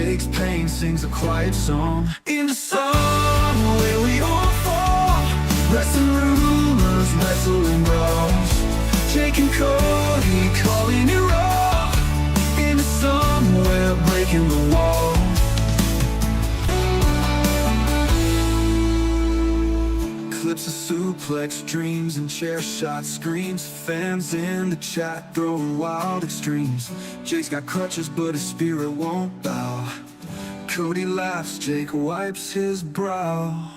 Jake's pain sings a quiet song. In the sun where we all fall, wrestling rumors, wrestling brawls. Jake and Cody calling it raw. In the somewhere breaking the wall. Eclipse a suplex, dreams and chair shot screams. Fans in the chat throwing wild extremes. Jake's got crutches but his spirit won't bow. Cody laughs, Jake wipes his brow.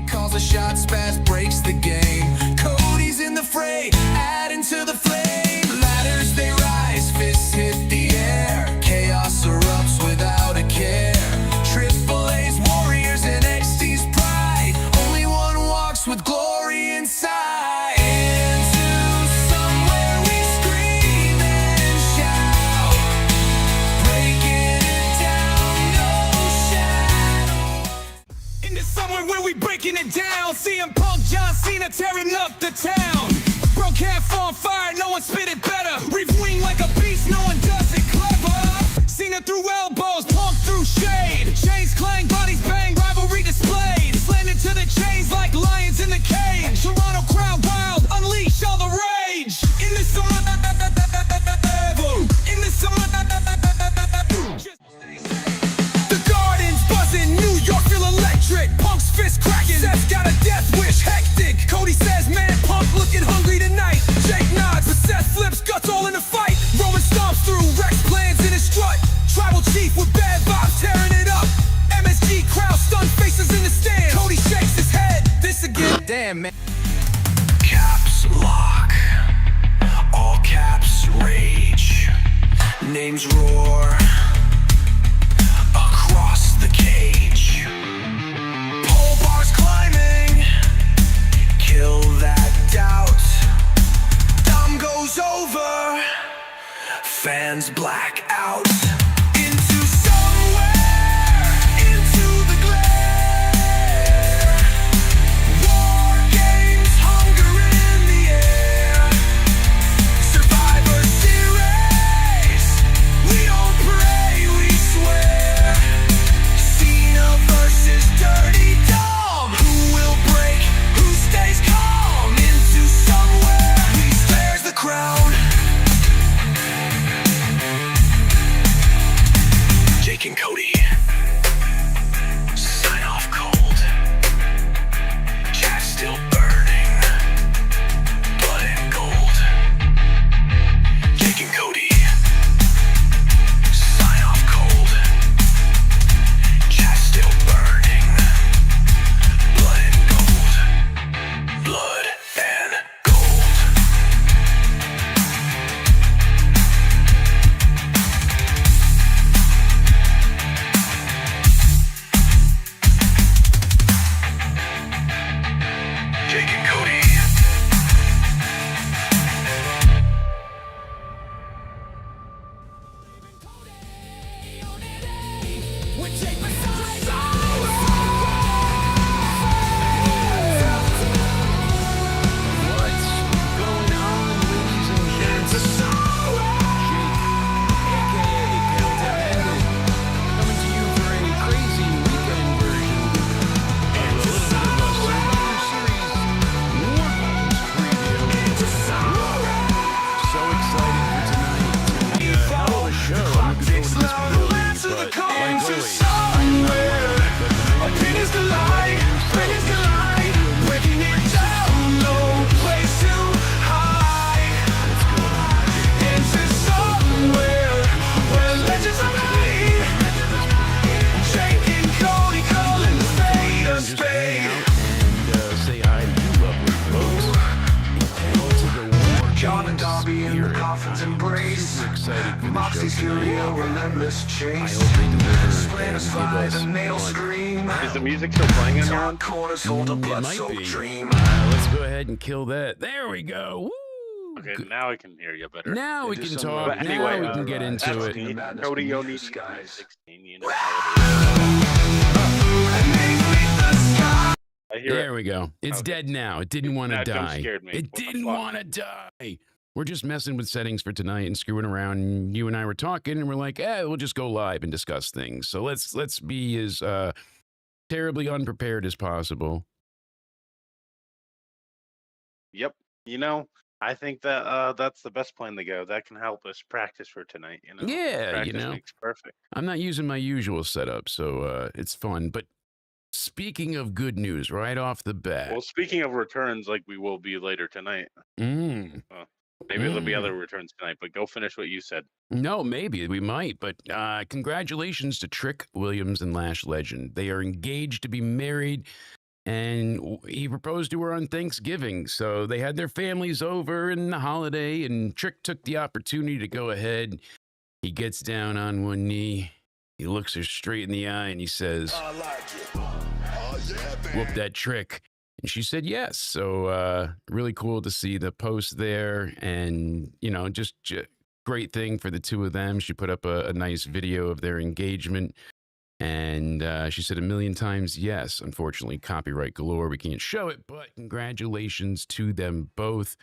Calls a shot, Spaz breaks the game. Cody's in the fray, adding to the flame. Ladders they rise, fists hit the air. Chaos erupts without a care. Triple A's warriors and XT's pride. Only one walks with glory inside. Into somewhere we scream and shout, breaking it down, no shadow. Into somewhere where we breaking it down. CM Punk, John Cena tearing up the town. Broke half on fire, no one spit it better. Reef wing like a beast, no one does it clever. Cena through elbows, Punk through shade. Chains clang, bodies bang, rivalry displayed. Slanted to the chains like lions in the cage. Toronto crowd wild, unleash all the rage. In this summer, in this summer, the Garden's buzzing, New York feel electric. Punk's fist cracking, Seth's got a death wish, hectic. Cody says, man, Punk looking hungry tonight. Jake nods, but Seth flips, guts all in the fight. Roman stomps through, Rex plans in his strut. Tribal chief with bad vibes tearing it up. MSG crowd, stunned faces in the stand. Cody shakes his head, this again. Damn, man. Caps lock, all caps rage. Names roar across the cage. Pole bars climbing, kill that doubt. Dom goes over, fans black out. Into somewhere, into the glare. War games, hunger in the air. Survivor series, we don't pray, we swear. Cena versus Dirty Dom. Who will break, who stays calm? Into somewhere, he spares the crown. Dolphins embrace. Super excited for the Moxie's show fury, tonight. a relentless I chase. hope they deliver Slant and us give by us the nail one. scream. Is the music still playing on your Dark end? corners hold a It might blood-soaked be. dream. Let's go ahead and kill that. There we go. Woo! Okay, Good. now I can hear you better. Now we Into can some talk. But love. anyway, Now we can get into that's it. me. Madness Cody, beneath you'll the need skies. 16, you know how I hear There it. we go. It's Okay. dead now. It didn't want to That jump die. scared me. It What the didn't fuck? want to die. We're just messing with settings for tonight and screwing around. And you and I were talking, and we're like, we'll just go live and discuss things. So let's be as terribly unprepared as possible. Yep. You know, I think that that's the best plan to go. That can help us practice for tonight. You know. Yeah, Practice makes perfect. I'm not using my usual setup, so it's fun. But speaking of good news, right off the bat. Well, speaking of returns, like we will be later tonight. Maybe there'll be other returns tonight. But go finish what you said. No, maybe we might, but congratulations to Trick Williams and Lash Legend. They are engaged to be married, and he proposed to her on Thanksgiving. So they had their families over in the holiday, and Trick took the opportunity to go ahead. He gets down on one knee. He looks her straight in the eye, and he says, I like it. Oh, yeah, whoop that trick. And she said yes. So really cool to see the post there, and just great thing for the two of them. She put up a nice video of their engagement, and she said 1,000,000 times yes. Unfortunately, copyright galore, we can't show it, but congratulations to them both,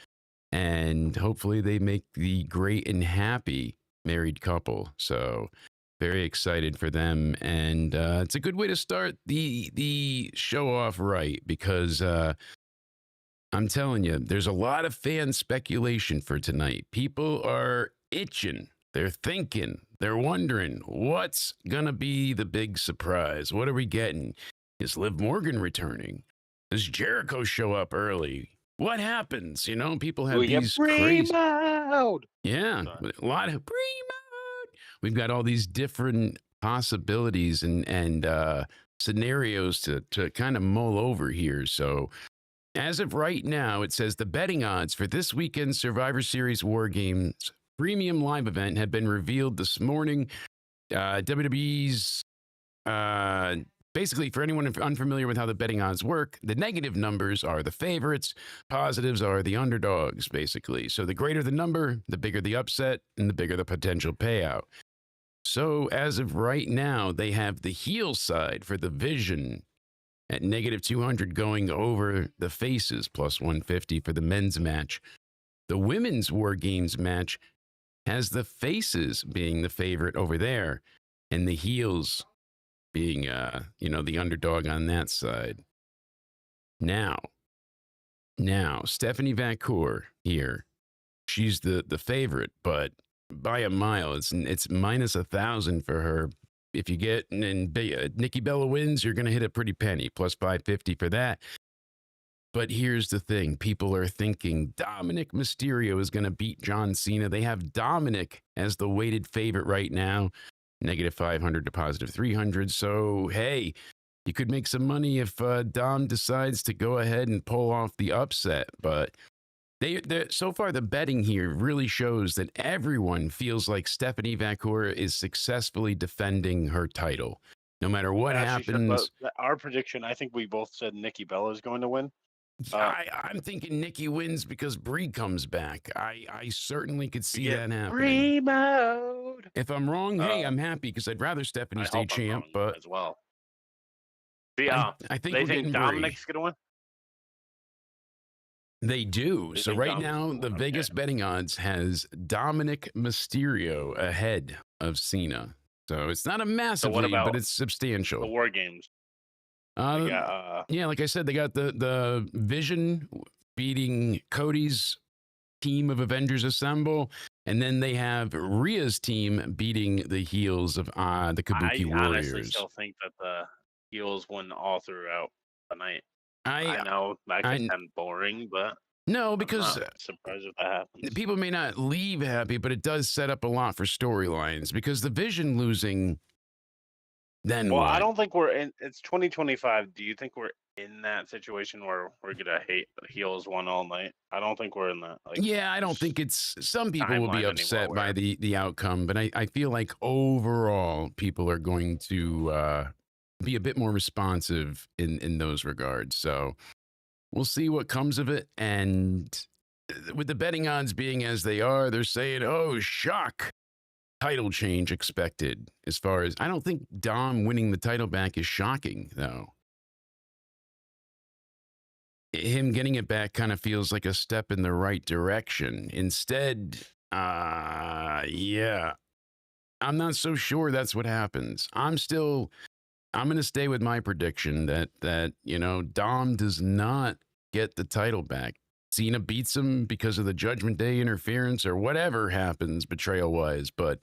and hopefully they make the great and happy married couple. So very excited for them, and it's a good way to start the show off right, because I'm telling you, there's a lot of fan speculation for tonight. People are itching. They're thinking. They're wondering, what's going to be the big surprise? What are we getting? Is Liv Morgan returning? Does Jericho show up early? What happens? People have these crazy... Yeah, Sorry. a lot of... We've got all these different possibilities and scenarios to kind of mull over here. So as of right now, it says the betting odds for this weekend's Survivor Series War Games premium live event have been revealed this morning. WWE's, basically, for anyone unfamiliar with how the betting odds work, the negative numbers are the favorites, positives are the underdogs, basically. So the greater the number, the bigger the upset, and the bigger the potential payout. So as of right now, they have the heel side for the Vision at -200 going over the faces, plus 150 for the men's match. The women's War Games match has the faces being the favorite over there, and the heels being, the underdog on that side. Now, Stephanie Vacour here, she's the favorite, but by a mile. It's -1,000 for her. If you get and Nikki Bella wins, you're going to hit a pretty penny, plus 550 for that. But here's the thing. People are thinking Dominic Mysterio is going to beat John Cena. They have Dominic as the weighted favorite right now, -500 to +300. So, hey, you could make some money if Dom decides to go ahead and pull off the upset. But so far, the betting here really shows that everyone feels like Stephanie Vacour is successfully defending her title. No matter what happens. Our prediction, I think we both said Nikki Bella is going to win. I'm thinking Nikki wins because Brie comes back. I certainly could see that happening. Brie mode. If I'm wrong, hey, I'm happy because I'd rather Stephanie stay champ. But as well. I think they we're think getting Dominic's Brie. going to win. They do. So right now, the Vegas betting odds has Dominic Mysterio ahead of Cena. So it's not a massive lead, but it's substantial. The War Games. Yeah, like I said, they got the Vision beating Cody's team of Avengers Assemble, and then they have Rhea's team beating the heels of the Kabuki Warriors. I honestly still think that the heels win all throughout the night. I know that can sound boring, but no, because I'm not surprised if that happens. People may not leave happy, but it does set up a lot for storylines because the Vision losing. Then well, what? I don't think we're in. It's 2025. Do you think we're in that situation where we're gonna hate heels one all night. I don't think we're in that Yeah, I don't think it's. Some people will be timeline anymore. upset by the outcome, but I feel like overall people are going to be a bit more responsive in those regards. So we'll see what comes of it. And with the betting odds being as they are, they're saying, "Oh, shock." Title change expected. As far as I don't think Dom winning the title back is shocking, though. Him getting it back kind of feels like a step in the right direction. Instead, yeah, I'm not so sure that's what happens. I'm going to stay with my prediction that Dom does not get the title back. Cena beats him because of the Judgment Day interference or whatever happens betrayal wise, but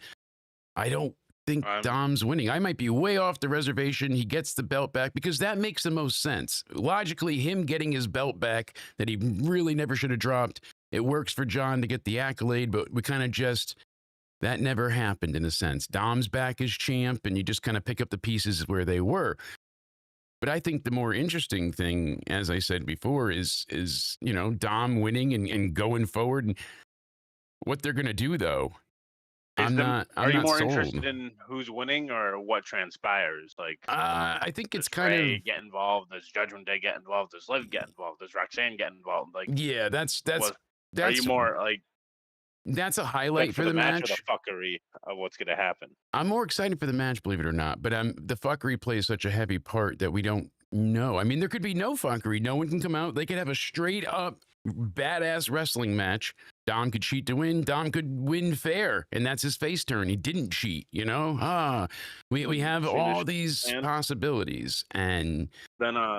I don't think Dom's winning. I might be way off the reservation. He gets the belt back because that makes the most sense. Logically, him getting his belt back that he really never should have dropped, it works for John to get the accolade, but we kind of just, that never happened in a sense. Dom's back as champ, and you just kind of pick up the pieces where they were. But I think the more interesting thing, as I said before, is Dom winning and going forward. And what they're going to do, though, are you more interested in who's winning or what transpires? Like, I think it's kind of get involved. Does Judgment Day get involved? Does Liv get involved? Does Roxanne get involved? Like, yeah, that's. Are you more like? That's a highlight for the match. Or the fuckery of what's going to happen. I'm more excited for the match, believe it or not. But the fuckery plays such a heavy part that we don't know. I mean, there could be no fuckery. No one can come out. They could have a straight up badass wrestling match. Dom could cheat to win. Dom could win fair, and that's his face turn. He didn't cheat, we have all these possibilities, and then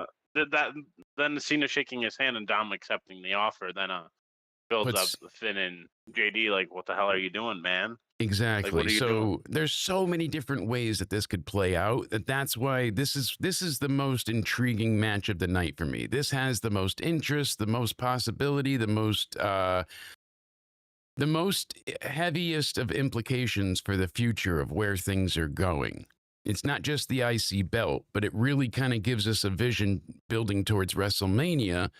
Cena shaking his hand and Dom accepting the offer. Then builds up Finn and JD like, what the hell are you doing, man? Exactly. Like, so there's so many different ways that this could play out. That's why this is the most intriguing match of the night for me. This has the most interest, the most possibility, the most heaviest of implications for the future of where things are going. It's not just the IC belt, but it really kind of gives us a vision building towards WrestleMania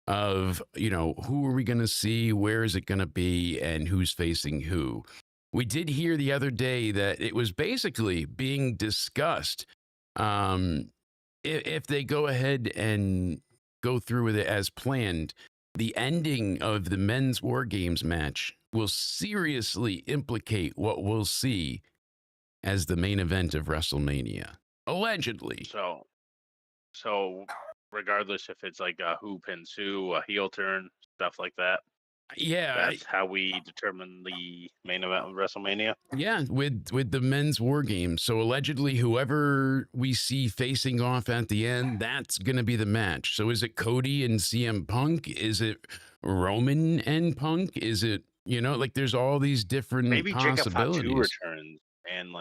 of, who are we going to see, where is it going to be, and who's facing who. We did hear the other day that it was basically being discussed. If they go ahead and go through with it as planned, the ending of the men's War Games match will seriously implicate what we'll see as the main event of WrestleMania. Allegedly. So regardless if it's like a who pins who, a heel turn, stuff like that. Yeah, that's how we determine the main event of WrestleMania. Yeah, with the men's War Games. So allegedly, whoever we see facing off at the end, that's gonna be the match. So is it Cody and CM Punk? Is it Roman and Punk? Is it there's all these different possibilities. Jacob Fatu returns and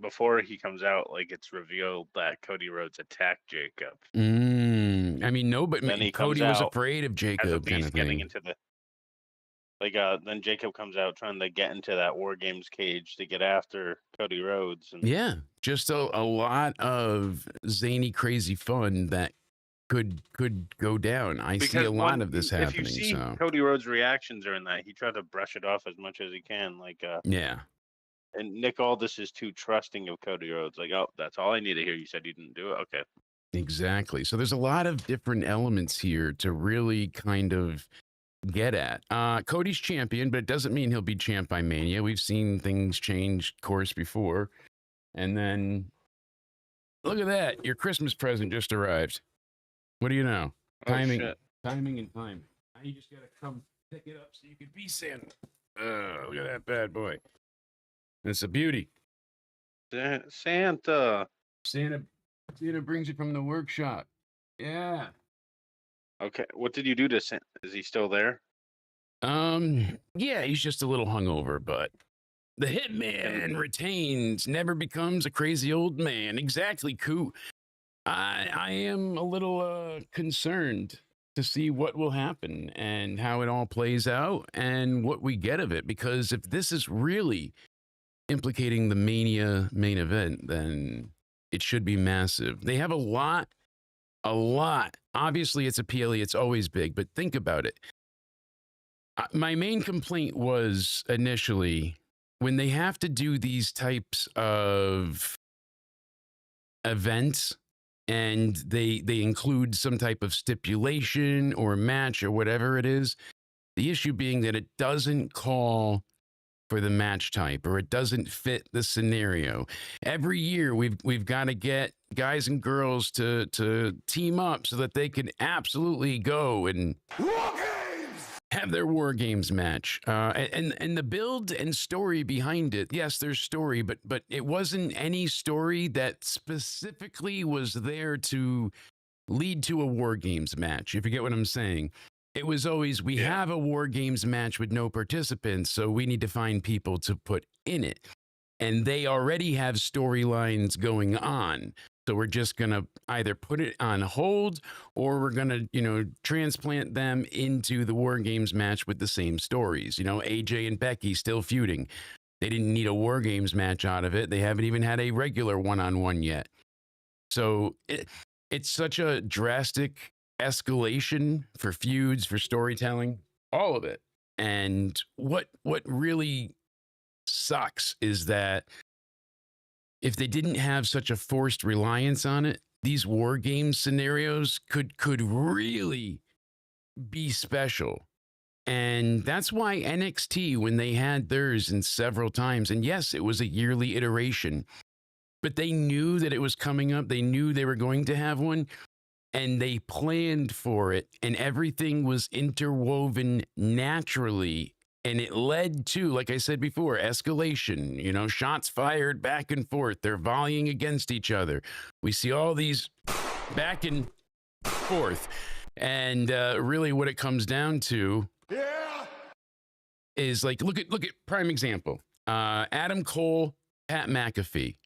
before he comes out, it's revealed that Cody Rhodes attacked Jacob. I mean, nobody. Cody was afraid of Jacob, kind of thing. Getting into the then Jacob comes out trying to get into that War Games cage to get after Cody Rhodes. And yeah, just a lot of zany, crazy fun that could go down. I see a lot of this happening. If you see Cody Rhodes' reactions during that, he tried to brush it off as much as he can. Yeah. And Nick Aldis is too trusting of Cody Rhodes. Oh, that's all I need to hear. You said you didn't do it. Okay. Exactly. So there's a lot of different elements here to really kind of get at. Cody's champion, but it doesn't mean he'll be champ by Mania. We've seen things change course before. And then look at that. Your Christmas present just arrived. What do you know? Timing and timing. Now you just got to come pick it up so you can be Santa. Look at that bad boy. It's a beauty. Santa brings it from the workshop. Yeah. Okay. What did you do to Santa? Is he still there? Yeah, he's just a little hungover, but the hitman retains, never becomes a crazy old man. Exactly, Koo. I am a little concerned to see what will happen and how it all plays out and what we get of it, because if this is really implicating the Mania main event, then it should be massive. They have a lot A lot. Obviously, it's a PLE. It's always big, but think about it. My main complaint was initially when they have to do these types of events and they include some type of stipulation or match or whatever it is. The issue being that it doesn't call for the match type or it doesn't fit the scenario. Every year we've got to get guys and girls to team up so that they can absolutely go and have their war games match. And the build and story behind it, yes, there's story, but it wasn't any story that specifically was there to lead to a war games match, if you get what I'm saying. It was always, we have a war games match with no participants, so we need to find people to put in it. And they already have storylines going on. So we're just going to either put it on hold or we're going to, transplant them into the War Games match with the same stories. AJ and Becky still feuding. They didn't need a War Games match out of it. They haven't even had a regular one-on-one yet. So it's such a drastic escalation for feuds, for storytelling, all of it. And what really sucks is that if they didn't have such a forced reliance on it, these war game scenarios could really be special. And that's why NXT, when they had theirs and several times, and yes, it was a yearly iteration, but they knew that it was coming up. They knew they were going to have one, and they planned for it, and everything was interwoven naturally. And it led to, like I said before, escalation, shots fired back and forth. They're volleying against each other. We see all these back and forth. And really what it comes down to is like, look at prime example. Adam Cole, Pat McAfee,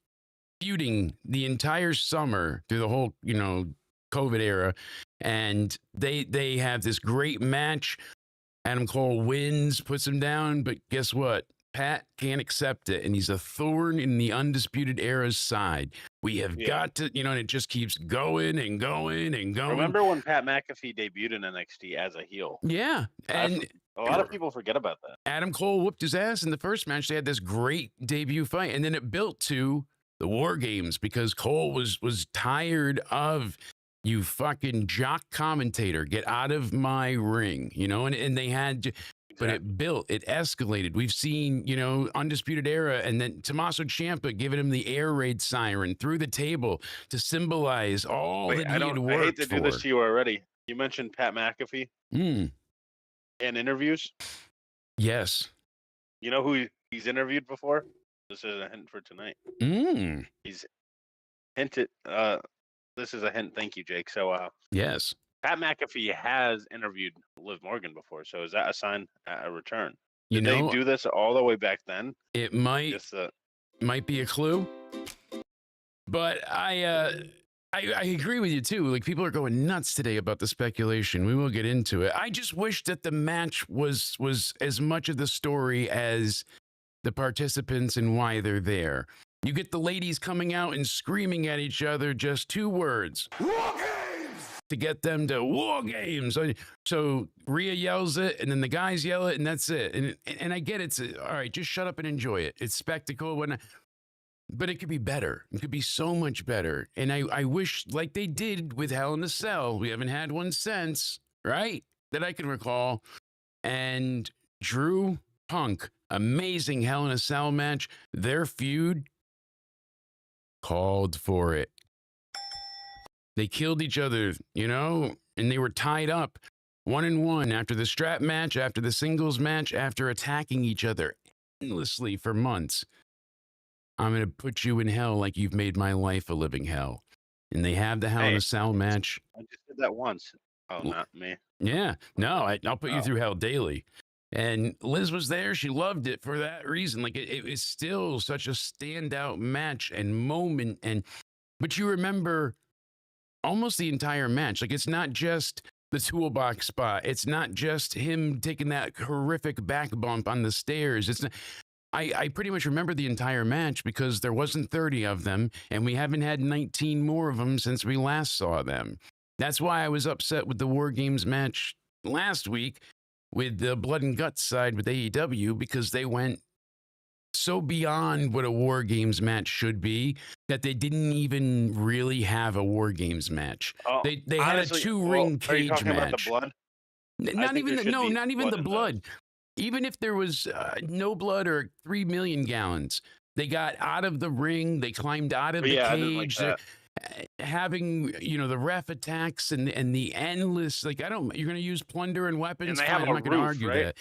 feuding the entire summer through the whole, COVID era. And they have this great match. Adam Cole wins, puts him down, but guess what? Pat can't accept it, and he's a thorn in the Undisputed Era's side. We have got to, and it just keeps going and going and going. Remember when Pat McAfee debuted in NXT as a heel? Yeah, and a lot of people forget about that. Adam Cole whooped his ass in the first match. They had this great debut fight, and then it built to the War Games because Cole was tired of, you fucking jock commentator, get out of my ring, and they had to, but it built, it escalated. We've seen, Undisputed Era, and then Tommaso Ciampa giving him the air raid siren through the table to symbolize all that he had worked for. I hate to do this to you already. You mentioned Pat McAfee in interviews. Yes. You know who he's interviewed before? This is a hint for tonight. He's hinted. This is a hint. Thank you, Jake. So, yes, Pat McAfee has interviewed Liv Morgan before. So, is that a sign at a return? Did they do this all the way back then? It might be a clue, but I agree with you too. Like, people are going nuts today about the speculation. We will get into it. I just wish that the match was as much of the story as the participants and why they're there. You get the ladies coming out and screaming at each other, just 2 words. War Games! To get them to War Games. So Rhea yells it, and then the guys yell it, and that's it. And I get it. All right, just shut up and enjoy it. It's spectacle. But it could be better. It could be so much better. And I wish, like they did with Hell in a Cell, we haven't had one since, right? That I can recall. And Drew Punk, amazing Hell in a Cell match. Their feud called for it. They killed each other, and they were tied up 1-1 after the strap match, after the singles match, after attacking each other endlessly for months. I'm going to put you in hell like you've made my life a living hell. And they have the Hell in a Cell match. I just did that once. Oh, not me. Yeah. No, I'll put you through hell daily. And Liz was there. She loved it for that reason. Like, it is still such a standout match and moment. But you remember almost the entire match. Like, it's not just the toolbox spot. It's not just him taking that horrific back bump on the stairs. It's not, I pretty much remember the entire match because there wasn't 30 of them, and we haven't had 19 more of them since we last saw them. That's why I was upset with the War Games match last week with the Blood and Guts side with AEW, because they went so beyond what a War Games match should be that they didn't even really have a War Games match. Oh, They had a honestly, 2-ring are you cage talking about the match. blood? I Not think even there should be not even the in those. blood. Even if there was no blood or 3 million gallons, they got out of the ring. They climbed out of the Yeah, I didn't like cage. that. Having the ref attacks and the endless, like, I don't. You're going to use plunder and weapons. And they Fine, have I'm a not going to roof, argue right? that.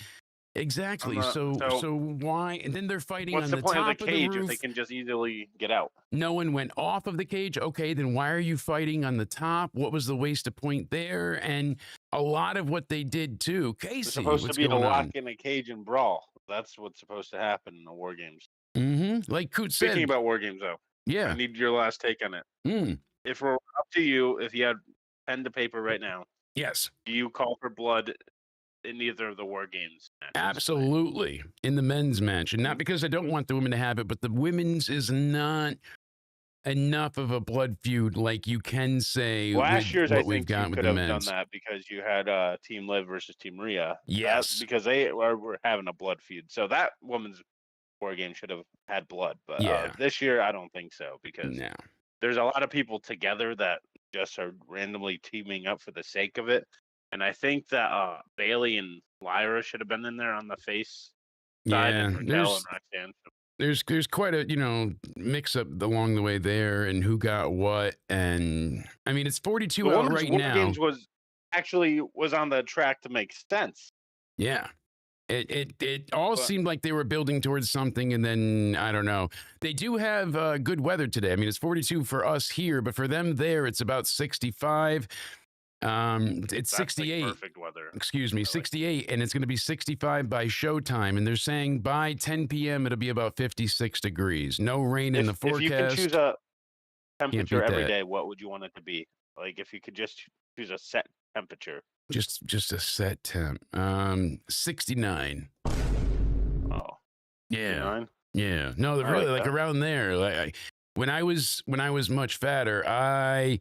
Exactly. So So why? And then they're fighting what's on the the point of top the of the cage if roof. they can just easily get out? No one went off of the cage. Okay, then why are you fighting on the top? What was the waste of point there? And a lot of what they did too. Casey, It's supposed to what's be the going lock on? in a cage and brawl. That's what's supposed to happen in the War Games. Like Coot Speaking said. about War Games, though, I Yeah. need your last take on it. If we're up to you, if you had pen to paper right now, Yes. do you call for blood in either of the War Games matches? Absolutely. In the men's match. And not because I don't want the women to have it, but the women's is not enough of a blood feud like you can say Last year's, what I we've think got you with could the have men's. done that because you had Team Liv versus Team Rhea. Yes. Because they were having a blood feud. So that women's War Game should have had blood. But Yeah. this year, I don't think so because No. there's a lot of people together that just are randomly teaming up for the sake of it. And I think that Bailey and Lyra should have been in there on the face side, Yeah. and Raquel and Roxanne. There's quite a mix up along the way there, and who got what, and I mean it's 42 The out women's right War now. Games was on the track to make sense. Yeah. It all seemed like they were building towards something, and then I don't know. They do have good weather today. I mean, it's 42 for us here, but for them there, it's about 65. It's That's 68. like perfect weather. Excuse me, 68, and it's going to be 65 by showtime. And they're saying by 10 p.m. it'll be about 56 degrees. No rain in the forecast. If you can choose a temperature beat every that. day, what would you want it to be? Like if you could just choose a set temperature. Just a set temp. 69. Oh. Yeah. 69? Yeah. No, I really like like that. around there. Like when I was much fatter, I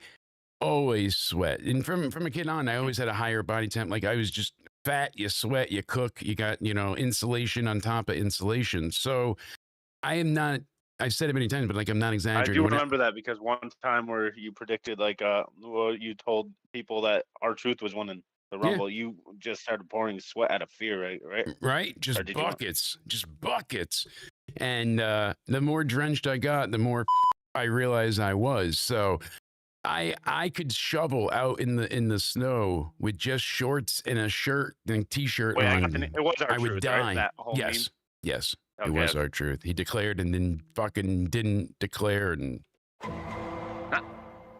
always sweat. And from a kid on, I always had a higher body temp. Like I was just fat, you sweat, you cook, you got, insulation on top of insulation. So I am not, I've said it many times, but like I'm not I exaggerating. do When remember that because one time where you predicted you told people that R-Truth was winning the Rumble, you just started pouring sweat out of fear, right? Right? Just buckets. And the more drenched I got, the more I realized I was. So I could shovel out in the snow with just shorts and a shirt and t-shirt Wait, on. it was R-Truth, I would die. right? That whole meme? Yes. Okay. It was R-Truth. He declared and then fucking didn't declare and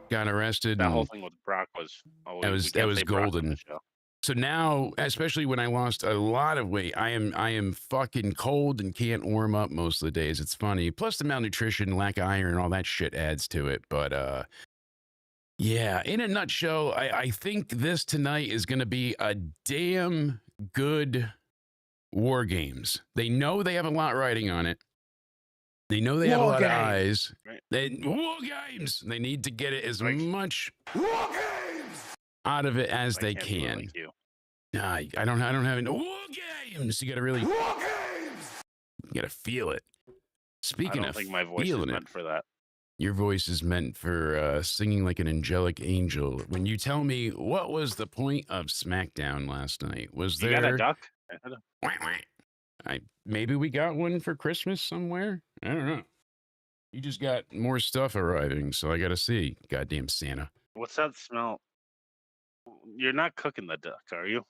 got arrested. That whole thing with Brock was that was golden. So now, especially when I lost a lot of weight, I am fucking cold and can't warm up most of the days. It's funny. Plus the malnutrition, lack of iron, all that shit adds to it. But yeah, in a nutshell, I think this tonight is going to be a damn good War Games. They know they have a lot riding on it. They know they have a lot of eyes. Right. War Games. They need to get it as much War Games out of it as they can. Like you. Nah, I don't have any War Games. You got to really War Games. You got to feel it. Speaking I don't of think my voice feeling is meant for that. Your voice is meant for singing like an angelic angel. When you tell me what was the point of SmackDown last night, was there? You got a duck? Maybe we got one for Christmas somewhere. I don't know. You just got more stuff arriving, so I got to see. Goddamn Santa. What's that smell? You're not cooking the duck, are you?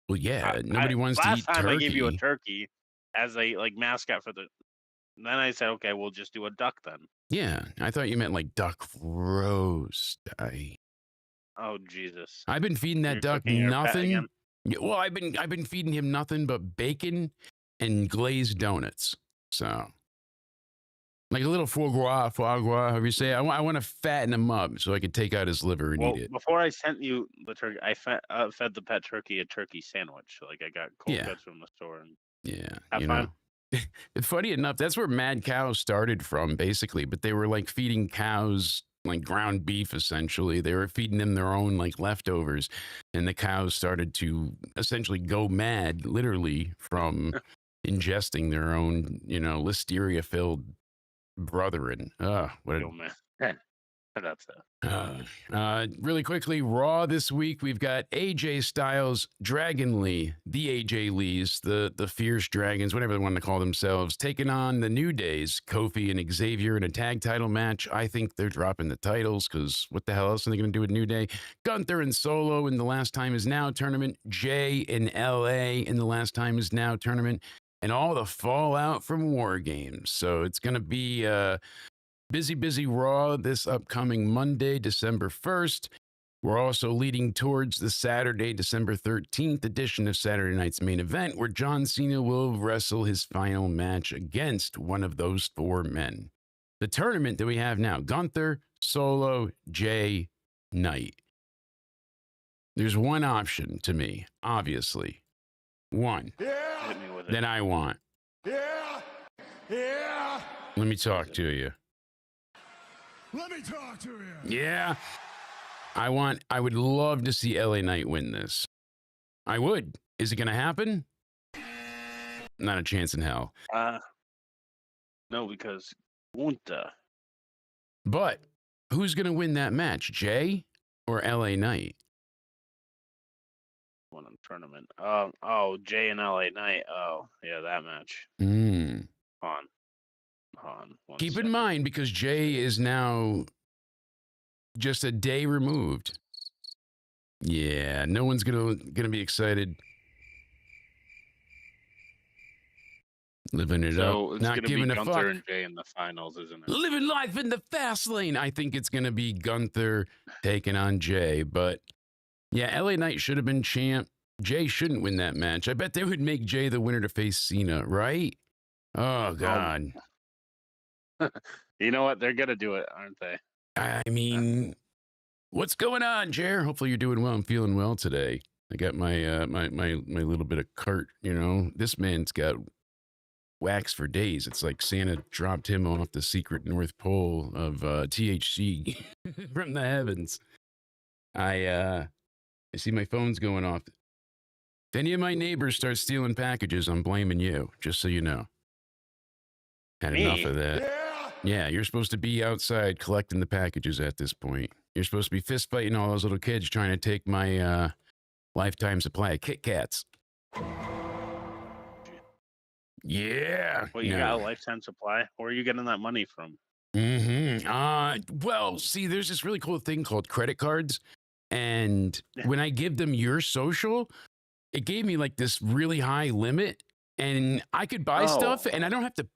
Well, yeah. Nobody wants to eat turkey. Last time I gave you a turkey as a mascot for the. Then I said, okay, we'll just do a duck then. Yeah, I thought you meant like duck roast. Oh Jesus! I've been feeding that duck nothing. Yeah, well, I've been feeding him nothing but bacon and glazed donuts. So, like a little foie gras, however you say it. I want to fatten him up so I can take out his liver and eat it. Before I sent you the turkey, I fed the pet turkey a turkey sandwich. Like I got cold cuts from the store. And you know. Funny enough, that's where Mad Cow started from, basically. But they were like feeding cows like ground beef, essentially. They were feeding them their own like leftovers. And the cows started to essentially go mad, literally, from ingesting their own, listeria-filled brethren. What a Yo, man. That's it. really quickly, Raw this week, we've got AJ Styles, Dragon Lee, the AJ Lees, the Fierce Dragons, whatever they want to call themselves, taking on the New Days, Kofi and Xavier in a tag title match. I think they're dropping the titles because what the hell else are they going to do with New Day? Gunther and Solo in the Last Time Is Now tournament, Jay in LA in the Last Time Is Now tournament, and all the fallout from War Games. So it's going to be busy Raw this upcoming Monday, December 1st. We're also leading towards the Saturday, December 13th edition of Saturday Night's Main Event, where John Cena will wrestle his final match against one of those four men. The tournament that we have now, Gunther, Solo, Jay, Knight. There's one option to me, obviously. One Hit me with it. that I want. Yeah. Let me talk to you. Let me talk to you. Yeah. I would love to see LA Knight win this. I would. Is it going to happen? Not a chance in hell. No, because Gunta. But who's going to win that match, Jay or LA Knight? Won a tournament. Jay and LA Knight. Oh, yeah, that match. On. One Keep in second. mind, because Jay is now just a day removed. Yeah, no one's gonna be excited. Living it So up, it's not gonna giving be a Gunther fuck. and Jay in the finals, isn't it? Living life in the fast lane. I think it's gonna be Gunther taking on Jay, but yeah, LA Knight should have been champ. Jay shouldn't win that match. I bet they would make Jay the winner to face Cena, right? Oh God. You know what? They're gonna do it, aren't they? I mean, what's going on, Jer? Hopefully you're doing well. I'm feeling well today. I got my my little bit of cart. This man's got wax for days. It's like Santa dropped him off the secret North Pole of THC from the heavens. I see my phone's going off. If any of my neighbors start stealing packages, I'm blaming you. Just so you know. Had Me? enough of that. Yeah. Yeah, you're supposed to be outside collecting the packages at this point. You're supposed to be fist fighting all those little kids trying to take my lifetime supply of Kit Kats. Yeah. Well, you got a lifetime supply. Where are you getting that money from? Well, see, there's this really cool thing called credit cards. And when I give them your social, it gave me like this really high limit. And I could buy stuff and I don't have to,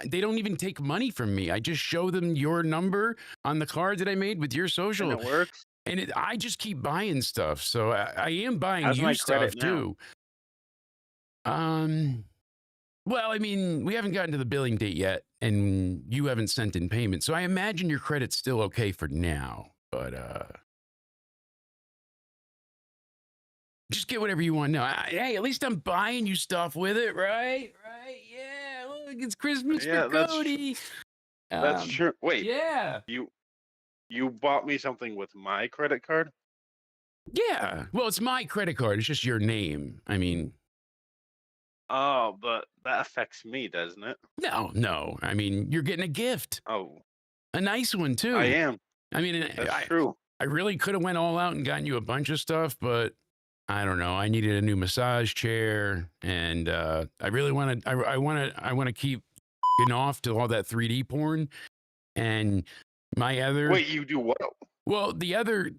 they don't even take money from me. I just show them your number on the card that I made with your social. And it works. And I just keep buying stuff. So I am buying How's my you stuff credit now? too. Well, I mean, we haven't gotten to the billing date yet and you haven't sent in payment. So I imagine your credit's still okay for now. But just get whatever you want now. Hey, at least I'm buying you stuff with it, right? Right? Yeah. Look, it's Christmas for Cody. That's true. Wait, Yeah. you bought me something with my credit card? Yeah. Well, it's my credit card. It's just your name. I mean, Oh, but that affects me, doesn't it? no. I mean, you're getting a gift. Oh, A nice one, too. I am. I mean, That's true. I really could have went all out and gotten you a bunch of stuff, but I don't know. I needed a new massage chair, and I really want to. I want to keep getting off to all that 3D porn. And my other Wait, you do what? well, the other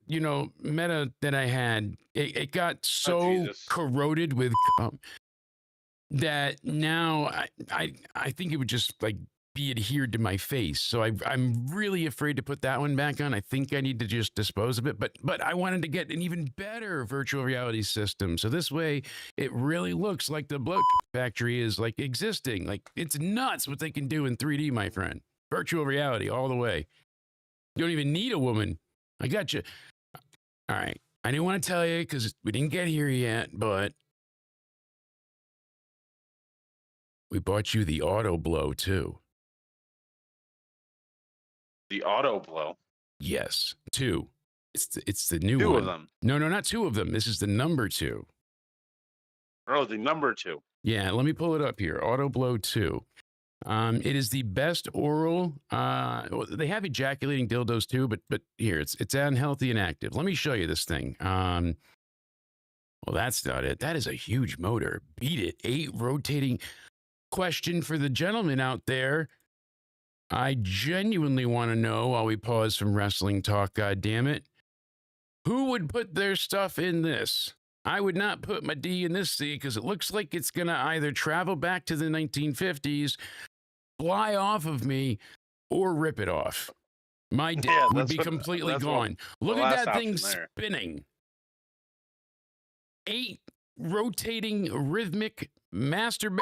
meta that I had, it got so Jesus. corroded with that now I think it would just be adhered to my face. So I'm really afraid to put that one back on. I think I need to just dispose of it. But I wanted to get an even better virtual reality system. So this way it really looks like the bloat factory is existing. It's nuts what they can do in 3D, my friend. Virtual reality all the way. You don't even need a woman. I got you. All right. I didn't want to tell you because we didn't get here yet, but we bought you the auto blow too. The auto blow. Yes, 2. It's the new Two one. of them. No, not 2 of them. This is the number 2. Oh, the number 2. Yeah, let me pull it up here. Auto Blow 2. It is the best oral. Well, they have ejaculating dildos too, but here it's unhealthy and active. Let me show you this thing. Well, that's not it. That is a huge motor. Beat it. 8 rotating. Question for the gentleman out there. I genuinely want to know while we pause from wrestling talk. God damn it, who would put their stuff in this? I would not put my D in this C because it looks like it's gonna either travel back to the 1950s, fly off of me, or rip it off. My dick would be completely gone. Look at that thing spinning. 8 rotating rhythmic masturbate.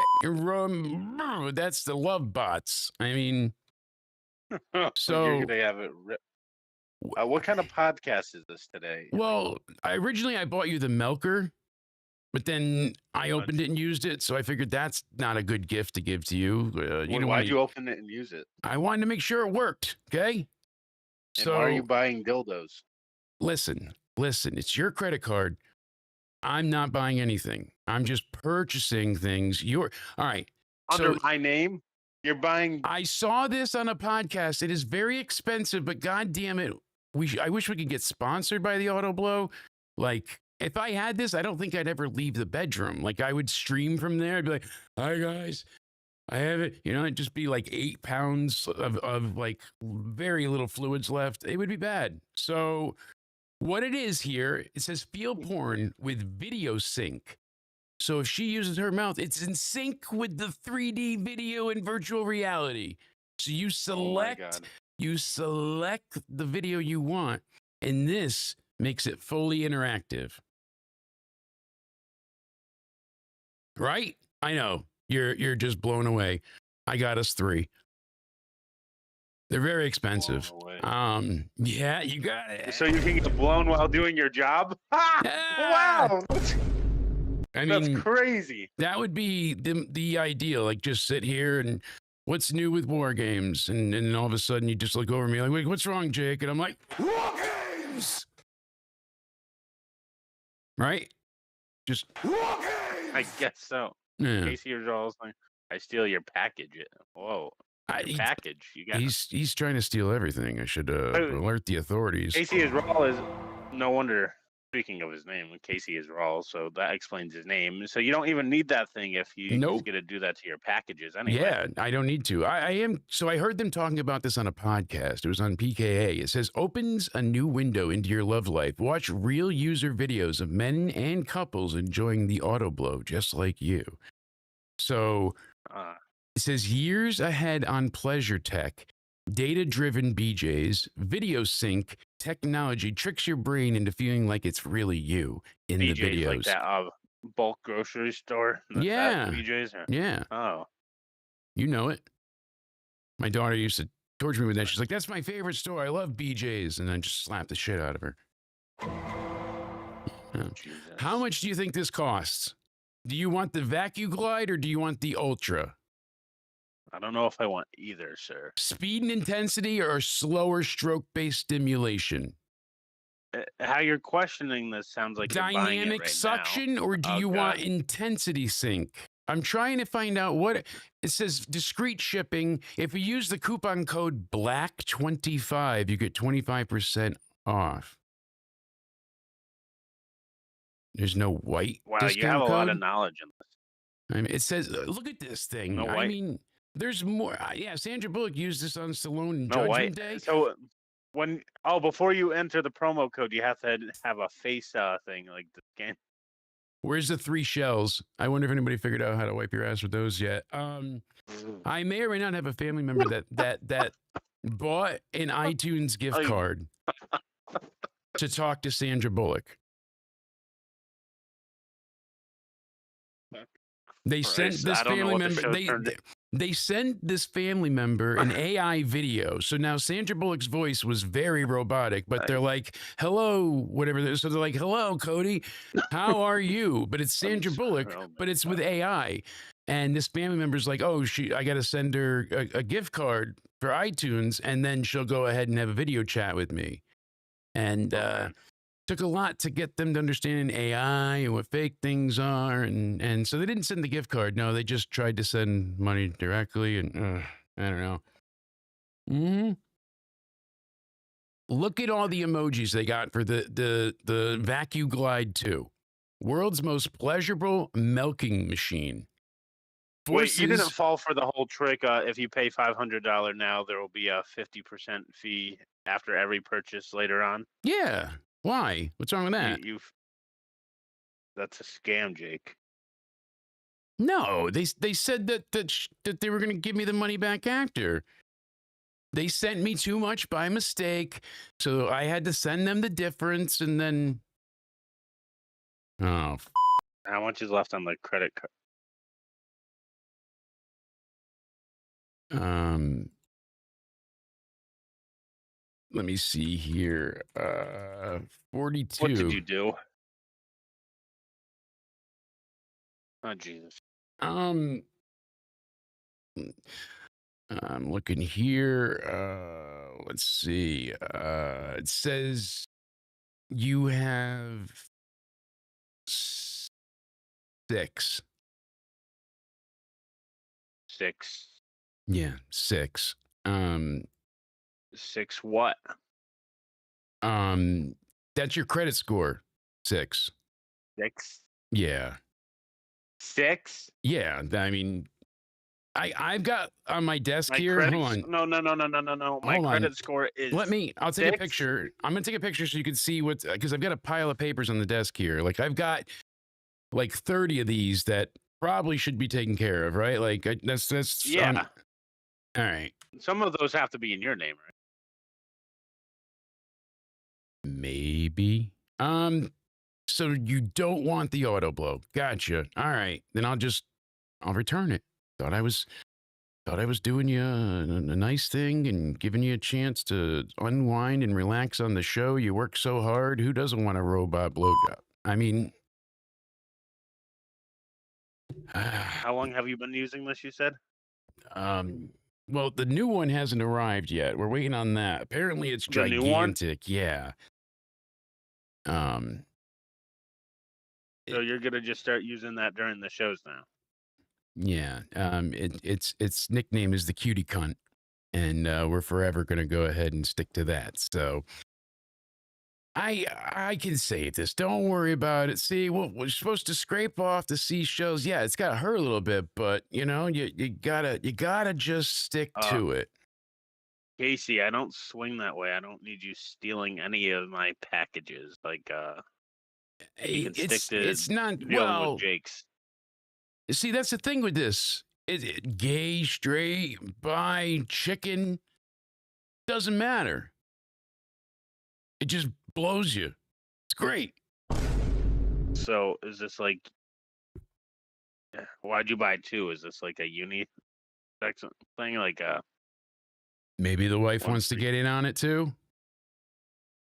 That's the love bots. I mean, so you're gonna have it. What kind of podcast is this today? Well, originally I bought you the Melker, but then I opened it and used it, so I figured that's not a good gift to give to you. Why'd you open it and use it? I wanted to make sure it worked. Okay. And why are you buying dildos? Listen. It's your credit card. I'm not buying anything. I'm just purchasing things. All right. Under my name, you're buying. I saw this on a podcast. It is very expensive, but God damn it, I wish we could get sponsored by the Auto Blow. Like, if I had this, I don't think I'd ever leave the bedroom. Like, I would stream from there. I'd be like, "Hi guys, I have it." You know, it'd just be like 8 pounds of like very little fluids left. It would be bad. So, what it is here, it says feel porn with video sync. So if she uses her mouth, it's in sync with the 3D video and virtual reality. So you select the video you want, and this makes it fully interactive. Right? I know. You're just blown away. I got us 3. They're very expensive. Yeah, you got it. So you can get blown while doing your job? Wow. That's crazy. That would be the ideal. Like, just sit here and what's new with war games? And then all of a sudden you just look over me like, "Wait, what's wrong, Jake?" And I'm like, "War games!" Right? Just War games! I guess so. yeah. Casey Rajal's like, I steal your package. Whoa. Package. You got He's trying to steal everything. I should alert the authorities. Casey Rajal is no wonder. Speaking of his name, Casey is Raw, so that explains his name. So you don't even need that thing if you just get to do that to your packages anyway. Yeah, I don't need to. I am. So I heard them talking about this on a podcast. It was on PKA. It says, opens a new window into your love life. Watch real user videos of men and couples enjoying the auto blow, just like you. So it says years ahead on pleasure tech. Data-driven BJs, video sync technology tricks your brain into feeling like it's really you in BJ's, the videos. Like that bulk grocery store? Yeah. BJ's? Yeah. Oh. You know it. My daughter used to torture me with that. She's like, "That's my favorite store. I love BJ's." And then just slap the shit out of her. Yeah. How much do you think this costs? Do you want the Vacuum Glide or do you want the Ultra? I don't know if I want either, sir. Speed and intensity or slower stroke-based stimulation? How you're questioning this sounds like dynamic suction now. Or do you want intensity sync? I'm trying to find out what it says. Discreet shipping. If you use the coupon code BLACK25, you get 25% off. There's no white. Wow, discount you have a code? lot of knowledge in this. I mean, it says, look at this thing. No I white. mean, there's more. Yeah, Sandra Bullock used this on Stallone in No Judgment white. Day. So before you enter the promo code, you have to have a face thing like the game. Where's the 3 shells? I wonder if anybody figured out how to wipe your ass with those yet. I may or may not have a family member that bought an iTunes gift card to talk to Sandra Bullock. They sent this family member. They sent this family member an AI video. So now Sandra Bullock's voice was very robotic, but they're like, "Hello," whatever. So they're like, "Hello, Cody, how are you?" But it's Sandra Bullock, but it's with AI. And this family member's like, oh, I got to send her a gift card for iTunes, and then she'll go ahead and have a video chat with me. And took a lot to get them to understand AI and what fake things are. And so they didn't send the gift card. No, they just tried to send money directly. And I don't know. Mm-hmm. Look at all the emojis they got for the Vacuum Glide 2. World's most pleasurable milking machine. Wait, you didn't Forces, fall for the whole trick. If you pay $500 now, there will be a 50% fee after every purchase later on. yeah. Why? What's wrong with that? That's a scam, Jake. No, they said that they were going to give me the money back after. They sent me too much by mistake, so I had to send them the difference, and then How much is left on the credit card? Let me see here. 42. What did you do? Oh, Jesus. I'm looking here. Let's see. It says you have 6. 6. Yeah, 6. 6 what? That's your credit score. 6. 6? Yeah. 6? Yeah. I mean, I've got on my desk My here. credit, Hold on. no. My Hold on. credit score is. I'll take a 6? picture. I'm going to take a picture so you can see what, because I've got a pile of papers on the desk here. Like I've got like 30 of these that probably should be taken care of, right? Like that's Yeah. All right. Some of those have to be in your name, right? Maybe. So you don't want the auto blow. Gotcha. All right. Then I'll return it. Thought I was doing you a nice thing and giving you a chance to unwind and relax on the show. You work so hard. Who doesn't want a robot blowjob? I mean, How long have you been using this, you said? well, the new one hasn't arrived yet. We're waiting on that. Apparently it's The new one? gigantic. Yeah. So you're gonna just start using that during the shows now. Yeah. Its nickname is the cutie cunt. And we're forever gonna go ahead and stick to that. So I can say this. Don't worry about it. See, we're supposed to scrape off the seashells. Yeah, it's got to hurt a little bit, but you know, you gotta just stick to it. Casey, I don't swing that way. I don't need you stealing any of my packages. Like, you can stick to It's not dealing well. with Jake's. See, that's the thing with this. Gay, straight, bi, chicken, doesn't matter. It just blows you. It's great. So is this like, why'd you buy 2? Is this like a unisex thing? Like, Maybe the wife One wants to free- get in on it too,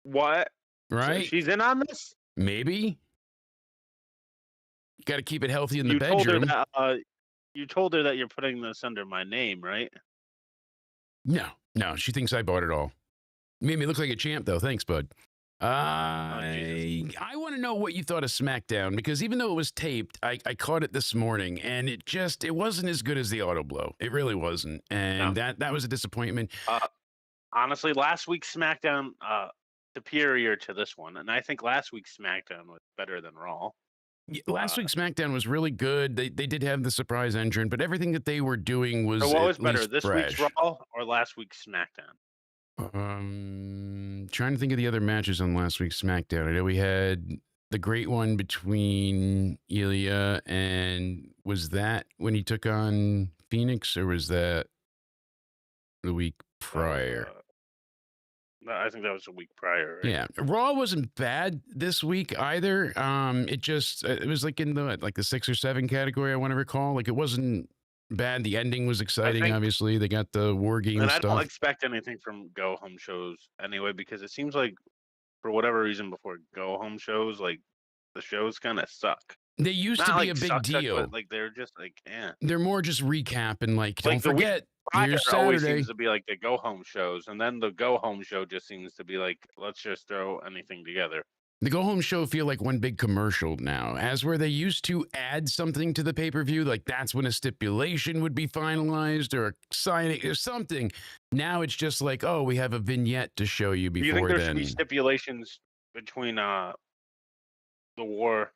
what? So right? she's in on this? Maybe. Got to keep it healthy in the You told her bedroom. that. You told her that you're putting this under my name, right? No, she thinks I bought it all. Made me look like a champ, though. Thanks, bud. I want to know what you thought of SmackDown, because even though it was taped, I caught it this morning, and it wasn't as good as the auto blow. It really wasn't, and that was a disappointment. Honestly, last week's SmackDown superior to this one, and I think last week's SmackDown was better than Raw. Last week's SmackDown was really good. They did have the surprise entrant, but everything that they were doing was So what was at better, least this fresh. week's Raw or last week's SmackDown? Trying to think of the other matches on last week's SmackDown. I know we had the great one between Ilya, and was that when he took on Phoenix, or was that the week prior? No, I think that was a week prior. Right? Yeah, Raw wasn't bad this week either. It was like in the 6 or 7 category, I want to recall. Like, it wasn't bad. The ending was exciting. Obviously, they got the war game and stuff. I don't expect anything from go home shows anyway, because it seems like for whatever reason before go home shows, like the shows kind of suck. They used Not to be like a big suck, deal. but like they're just like, eh. They're more just recap and like, don't Like the week forget, prior here's always Saturday. seems to be like the go home shows, and then the go home show just seems to be like, let's just throw anything together. The go home show feel like one big commercial now, as where they used to add something to the pay-per-view, like that's when a stipulation would be finalized or a signing or something. Now it's just like, oh, we have a vignette to show you Do you think before there should be then. stipulations between the war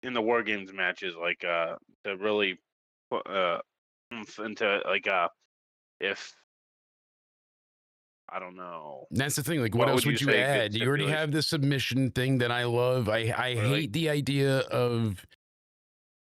in the war games matches, like to really put oomph into like if I don't know, That's the thing. Like, what what else would you would you say a good add? You already have stipulation? the submission thing that I love. I Or like hate the idea of,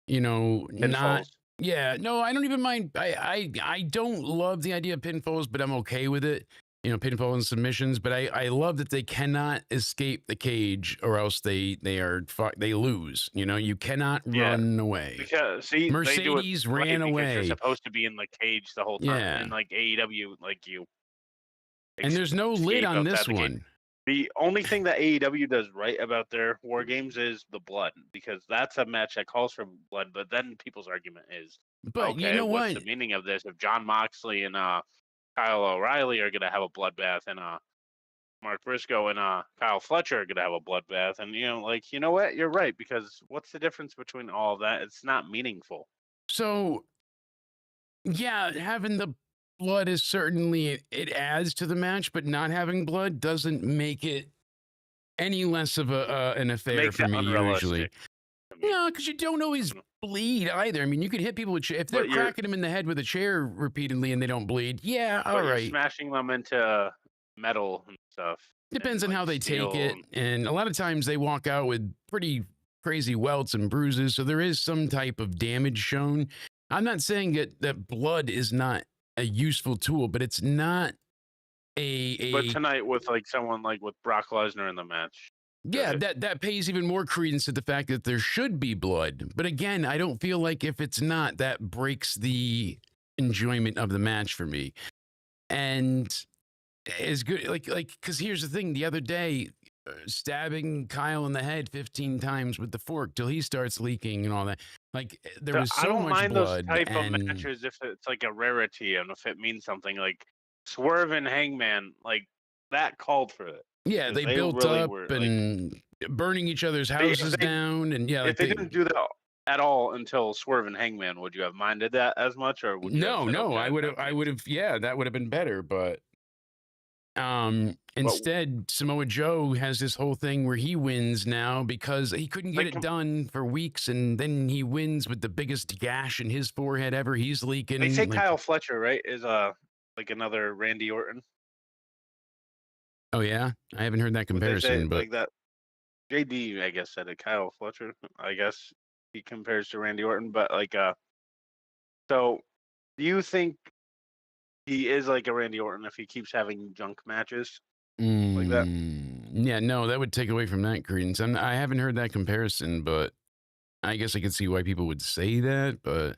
not. pinfalls? Yeah, no, I don't even mind. I don't love the idea of pinfalls, but I'm okay with it. Pinfall and submissions. But I love that they cannot escape the cage, or else they lose. You cannot Yeah, run away. because see, they do it Mercedes right ran because you're away. supposed to be in the cage the whole time. Yeah, In like AEW, like you and there's no lid escape on outside this the cage. one. The only thing that AEW does right about their war games is the blood, because that's a match that calls for blood. But then people's argument is, But you okay, know what's what? the meaning of this? If John Moxley and Kyle O'Reilly are gonna have a bloodbath, and Mark Briscoe and Kyle Fletcher are gonna have a bloodbath, and you know what? You're right, because what's the difference between all of that? It's not meaningful. So yeah, having the blood is certainly it adds to the match, but not having blood doesn't make it any less of an It affair makes for it me usually. unrealistic to me. No, because you don't always bleed either. I mean, you could hit people with if they're But you're cracking them in the head with a chair repeatedly and they don't bleed. Yeah, all but you're right. smashing them into metal and stuff, Depends and on like how they take steel. it, and a lot of times they walk out with pretty crazy welts and bruises, so there is some type of damage shown. I'm not saying that blood is not a useful tool, but it's not But a tonight with like someone like with Brock Lesnar in the match, yeah, that pays even more credence to the fact that there should be blood. But again, I don't feel like if it's not, that breaks the enjoyment of the match for me. And as good, like, because here's the thing: the other day, stabbing Kyle in the head 15 times with the fork till he starts leaking and all that. Like, there was I so don't much mind those blood, type of and matches if it's like a rarity and if it means something. Like Swerve and Hangman, like that called for it, yeah, because they they built really up were like, and burning each other's if houses they down, and yeah, if like they didn't do that at all until Swerve and Hangman, would you have minded that as much, or would you have said, no, okay, I would have, that's yeah, that would have been better, but but instead, Samoa Joe has this whole thing where he wins now because he couldn't get like it done for weeks, and then he wins with the biggest gash in his forehead ever. He's they leaking. say Like, Kyle Fletcher, right, is like another Randy Orton. oh yeah, I haven't heard that Would they say comparison, but like that? JD, I guess, said it. Kyle Fletcher, I guess he compares to Randy Orton, but like, so do you think he is like a Randy Orton if he keeps having junk matches like that? yeah, no, that would take away from that credence. I haven't heard that comparison, but I guess I could see why people would say that. But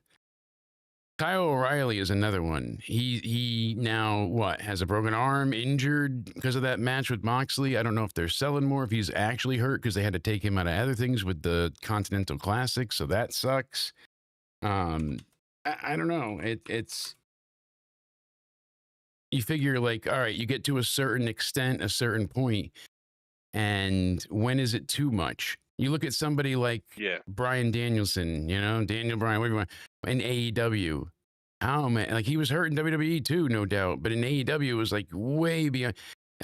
Kyle O'Reilly is another one. He now what has a broken arm, injured because of that match with Moxley. I don't know if they're selling more, if he's actually hurt because they had to take him out of other things with the Continental Classic, so that sucks. I don't know. It's you figure like, all right, you get to a certain extent, a certain point, and when is it too much? You look at somebody like Yeah, Bryan Danielson, Daniel Bryan, whatever you want, in AEW. Oh man, like he was hurt in WWE too, no doubt. But in AEW, it was like way beyond.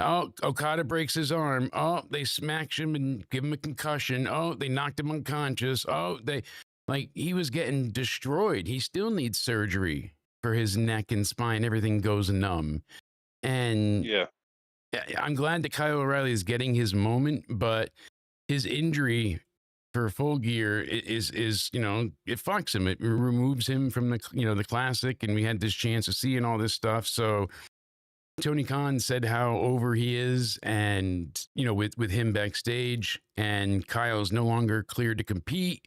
Oh, Okada breaks his arm. Oh, they smash him and give him a concussion. Oh, they knocked him unconscious. Oh, he was getting destroyed. He still needs surgery for his neck and spine. Everything goes numb. And yeah. I'm glad that Kyle O'Reilly is getting his moment, but his injury for Full Gear is it fucks him. It removes him from the classic, and we had this chance of seeing all this stuff. So Tony Khan said how over he is, and with him backstage, and Kyle's no longer cleared to compete.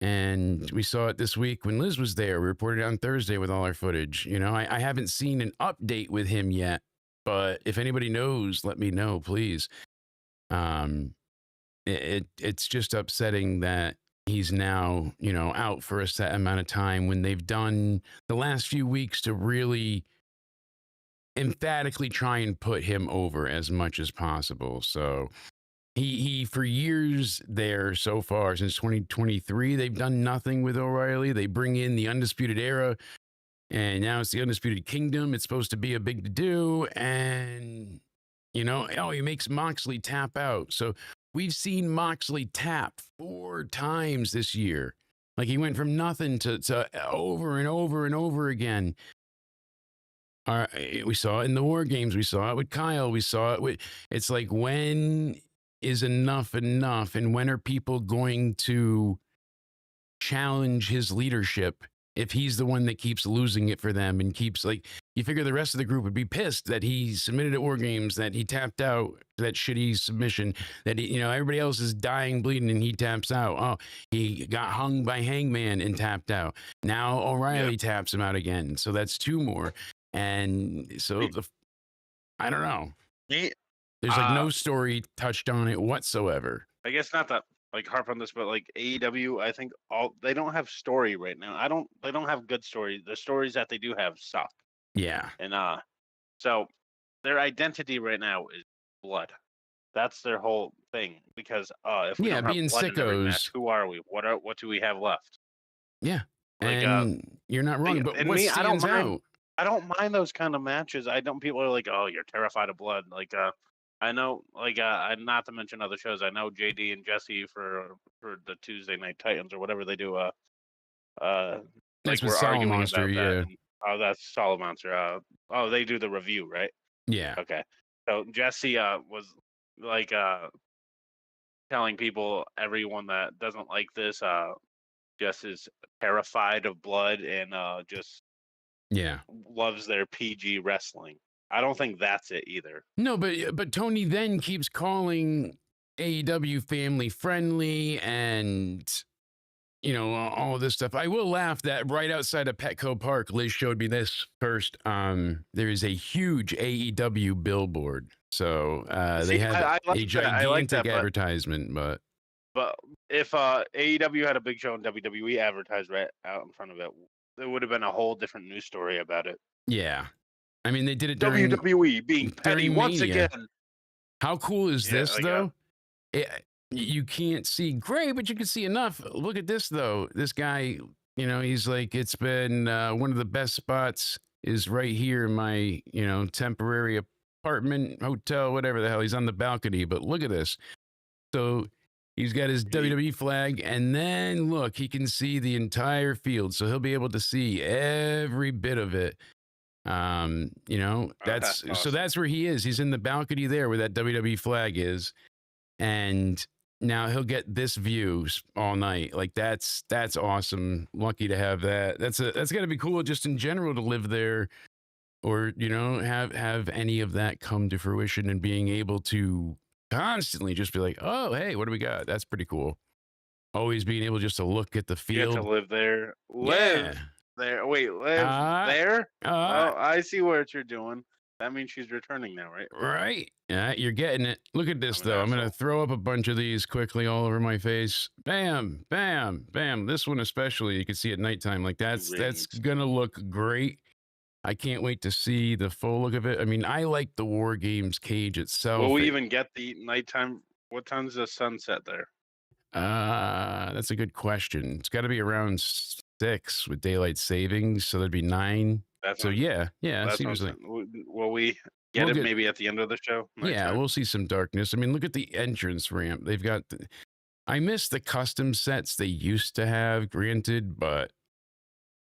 And we saw it this week when Liz was there. We reported on Thursday with all our footage. I haven't seen an update with him yet, but if anybody knows, let me know, please. it's just upsetting that he's now, out for a set amount of time when they've done the last few weeks to really emphatically try and put him over as much as possible. So he for years there so far since 2023, they've done nothing with O'Reilly. They bring in the Undisputed Era, and now it's the Undisputed Kingdom. It's supposed to be a big to do, and he makes Moxley tap out. So we've seen Moxley tap 4 times this year. Like he went from nothing to over and over and over again. We saw it in the War Games. We saw it with Kyle. We saw it with. It's like, when is enough enough, and when are people going to challenge his leadership if he's the one that keeps losing it for them and keeps, like, you figure the rest of the group would be pissed that he submitted at War Games, that he tapped out, that shitty submission, that everybody else is dying, bleeding, and he taps out. Oh, he got hung by Hangman and tapped out. Now O'Reilly taps him out again. So that's 2 more. And so I don't know. There's like no story touched on it whatsoever. I guess not that like harp on this, but like AEW, I think they don't have story right now. They don't have good story. The stories that they do have suck. Yeah. And so their identity right now is blood. That's their whole thing. Because if we don't being have blood in every sickos. match, who are we? What do we have left? Yeah. Like, and you're not wrong, but what stands out? I don't mind those kind of matches. People are like, oh, you're terrified of blood. Like, I know, like, not to mention other shows. I know JD and Jesse for the Tuesday Night Titans or whatever they do. That's like, with we're Solid arguing Monster, about yeah. that. And, that's Solid Monster. They do the review, right? Yeah. Okay. So Jesse was like telling people, everyone that doesn't like this, just is terrified of blood and just loves their PG wrestling. I don't think that's it either. No, but Tony then keeps calling AEW family friendly and all of this stuff. I will laugh that right outside of Petco Park, Liz showed me this first. There is a huge AEW billboard. So they have a gigantic advertisement, but if AEW had a big show and WWE advertised right out in front of it, there would have been a whole different news story about it. Yeah. I mean, they did it during WWE being petty once Mania. again. How cool is this, like, though? You can't see great, but you can see enough. Look at this, though. This guy, he's like, it's been one of the best spots is right here in my, temporary apartment, hotel, whatever the hell. He's on the balcony, but look at this. So he's got his WWE flag, and then look, he can see the entire field. So he'll be able to see every bit of it. That's awesome. So that's where he is. He's in the balcony there where that WWE flag is. And now he'll get this view all night. Like that's awesome. Lucky to have that. That's gotta be cool just in general to live there, or have any of that come to fruition, and being able to constantly just be like, oh, hey, what do we got? That's pretty cool. Always being able just to look at the field. You have to live there. Yeah. There. Wait, live there? I see what you're doing. That means she's returning now, right? Right. Yeah, you're getting it. Look at this, though. I'm going to throw up a bunch of these quickly all over my face. Bam, bam, bam. This one especially, you can see at nighttime. Like that's going to look great. I can't wait to see the full look of it. I mean, I like the War Games cage itself. Will we even get the nighttime? What time's the sunset there? That's a good question. It's got to be around 6 with daylight savings, so that'd be 9. Yeah. Seriously. Will we get it maybe at the end of the show? Yeah, we'll see some darkness. I mean, look at the entrance ramp. They've got. I miss the custom sets they used to have, granted, but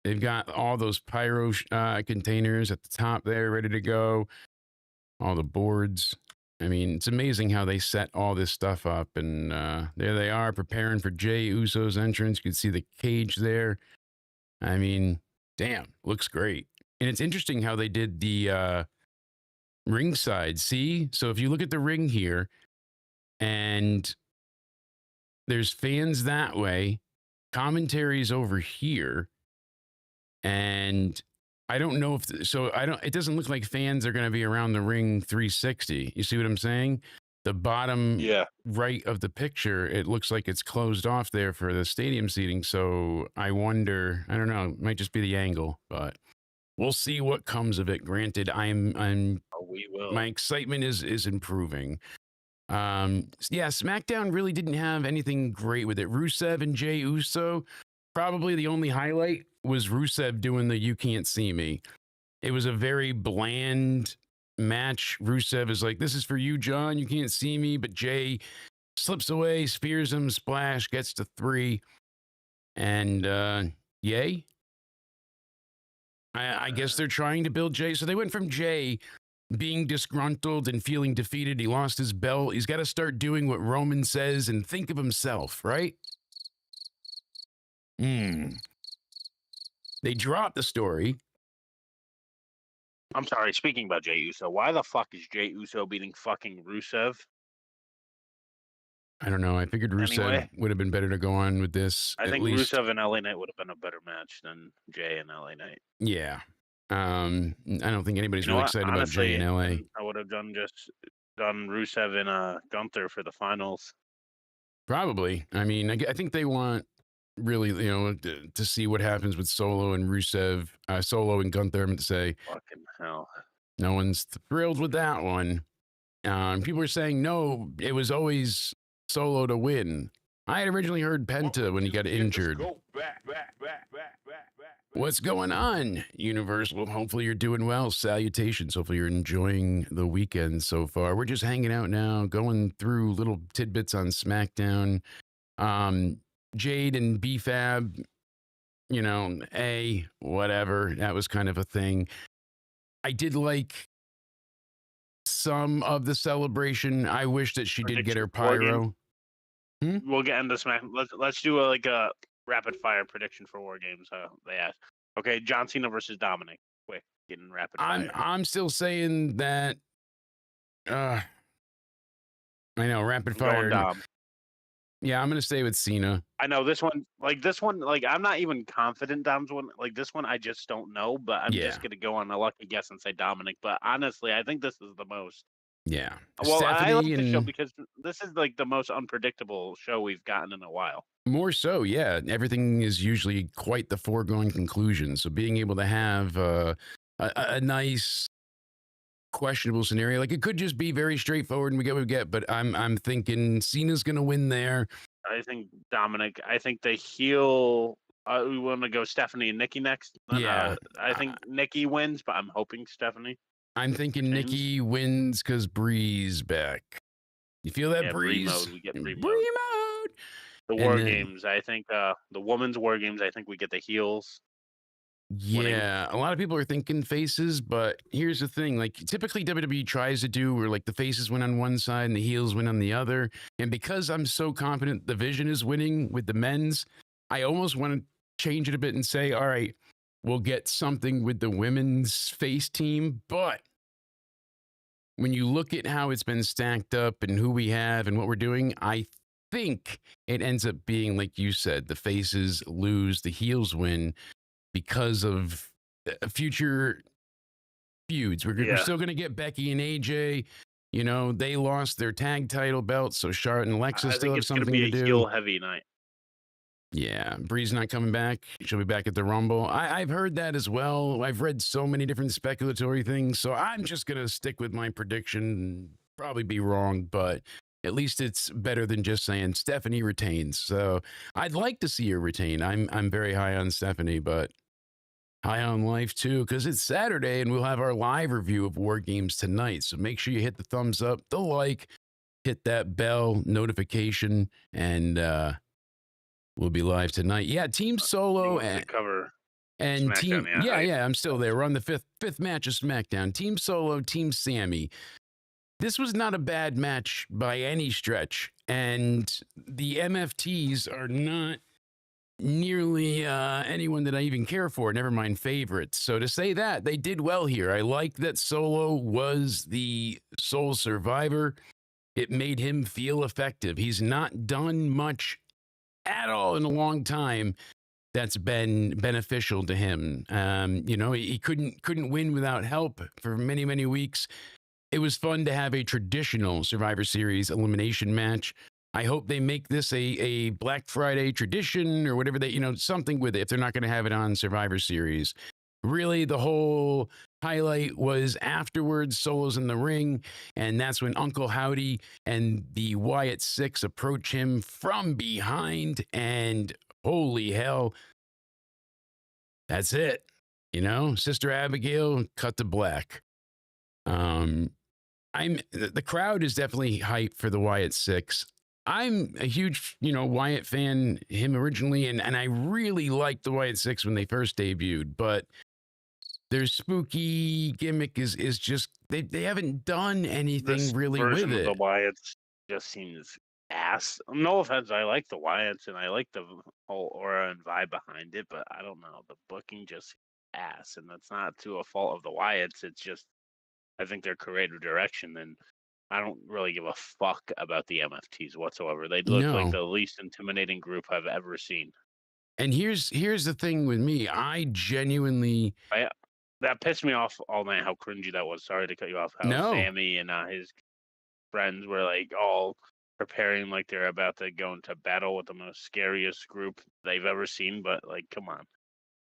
they've got all those pyro containers at the top there, ready to go. All the boards. I mean, it's amazing how they set all this stuff up, and there they are preparing for Jey Uso's entrance. You can see the cage there. I mean, damn, looks great. And it's interesting how they did the ringside. See? So if you look at the ring here, and there's fans that way, commentaries over here, and I don't know if it doesn't look like fans are going to be around the ring 360. You see what I'm saying? the bottom Yeah. right of the picture, it looks like it's closed off there for the stadium seating. So I wonder, I don't know, it might just be the angle, but we'll see what comes of it. Granted, I'm Oh, we will. my excitement is improving. Yeah, SmackDown really didn't have anything great with it. Rusev and Jey Uso, probably the only highlight was Rusev doing the "You Can't See Me." It was a very bland match. Rusev is like, "This is for you, John. You can't see me," but Jey slips away, spears him, splash, gets to 3, and yay. I guess they're trying to build Jey. So they went from Jey being disgruntled and feeling defeated. He lost his belt. He's got to start doing what Roman says and think of himself, right? They dropped the story. I'm sorry, speaking about Jey Uso, why the fuck is Jey Uso beating fucking Rusev? I don't know. I figured Rusev Anyway. would have been better to go on with this. I at think least. Rusev and LA Knight would have been a better match than Jey and LA Knight. Yeah. I don't think anybody's You know really what? excited Honestly, about Jey in LA. I would have done Rusev and Gunther for the finals. Probably. I mean, I think they want really, to see what happens with Solo and Rusev, Solo and Gunther. I'm to say, Fucking hell. no one's thrilled with that one. People are saying, no, it was always Solo to win. I had originally heard Penta when he got injured. What's going on, Universal? Hopefully you're doing well. Salutations. Hopefully you're enjoying the weekend so far. We're just hanging out now, going through little tidbits on SmackDown. Jade and BFAB, whatever. That was kind of a thing. I did like some of the celebration. I wish that she did get her pyro. We'll get into Smack. Let's do a rapid fire prediction for War Games. They asked. Okay, John Cena versus Dominic. Quick, getting rapid fire. I'm still saying that. I know rapid fire. Dom. Yeah, I'm gonna stay with Cena. I know this one. I'm not even confident Dom's one. Like this one, I just don't know. But I'm just gonna go on a lucky guess and say Dominic. But honestly, I think this is the most. Yeah. Well, Stephanie I like the show because this is like the most unpredictable show we've gotten in a while. More so, yeah. Everything is usually quite the foregone conclusion. So being able to have a nice questionable scenario, like it could just be very straightforward and we get what we get. But I'm thinking Cena's gonna win there. I think Dominic. I think the heel. We want to go Stephanie and Nikki next. Yeah. I think Nikki wins, but I'm hoping Stephanie. I'm thinking Nikki wins because Bree's back. You feel that, Breeze? Mode. We get Bree mode. mode. The War Games. I think the women's War Games. I think we get the heels. Yeah, a lot of people are thinking faces, but here's the thing. Like typically WWE tries to do where like the faces win on one side and the heels win on the other. And because I'm so confident the Vision is winning with the men's, I almost want to change it a bit and say, all right, we'll get something with the women's face team. But when you look at how it's been stacked up and who we have and what we're doing, I think it ends up being, like you said, the faces lose, the heels win because of future feuds. We're still going to get Becky and AJ. They lost their tag title belts, so Charlotte and Alexa still have something to do. I think it's going to be a heel heavy night. Yeah, Bree's not coming back. She'll be back at the Rumble. I've heard that as well. I've read so many different speculatory things, so I'm just going to stick with my prediction and probably be wrong, but at least it's better than just saying Stephanie retains. So I'd like to see her retain. I'm very high on Stephanie, but high on life too, because it's Saturday and we'll have our live review of War Games tonight. So make sure you hit the thumbs up, the like, hit that bell notification, and we'll be live tonight. Yeah, Team Solo and Team. Yeah, I'm still there. We're on the fifth match of SmackDown. Team Solo, Team Sammy. This was not a bad match by any stretch, and the MFTs are not nearly anyone that I even care for, never mind favorites. So to say that, they did well here. I like that Solo was the sole survivor. It made him feel effective. He's not done much at all in a long time that's been beneficial to him. He couldn't win without help for many, many weeks. it was fun to have a traditional Survivor Series elimination match. I hope they make this a Black Friday tradition or whatever something with it if they're not going to have it on Survivor Series. Really, the whole highlight was afterwards, Solo's in the ring, and that's when Uncle Howdy and the Wyatt Six approach him from behind, and holy hell, that's it. Sister Abigail cut to black. The crowd is definitely hyped for the Wyatt Six. I'm a huge, Wyatt fan, him originally, and I really liked the Wyatt Six when they first debuted, but their spooky gimmick is just they haven't done anything This really version with of it. the Wyatts just seems ass. No offense, I like the Wyatts and I like the whole aura and vibe behind it, but I don't know. The booking just seems ass, and that's not to a fault of the Wyatts. It's just I think their creative direction, and I don't really give a fuck about the MFTs whatsoever. They look like No. the least intimidating group I've ever seen. And here's the thing with me. I genuinely That pissed me off all night how cringy that was. Sorry to cut you off. How No. Sammy and his friends were like all preparing like they're about to go into battle with the most scariest group they've ever seen. But like, come on.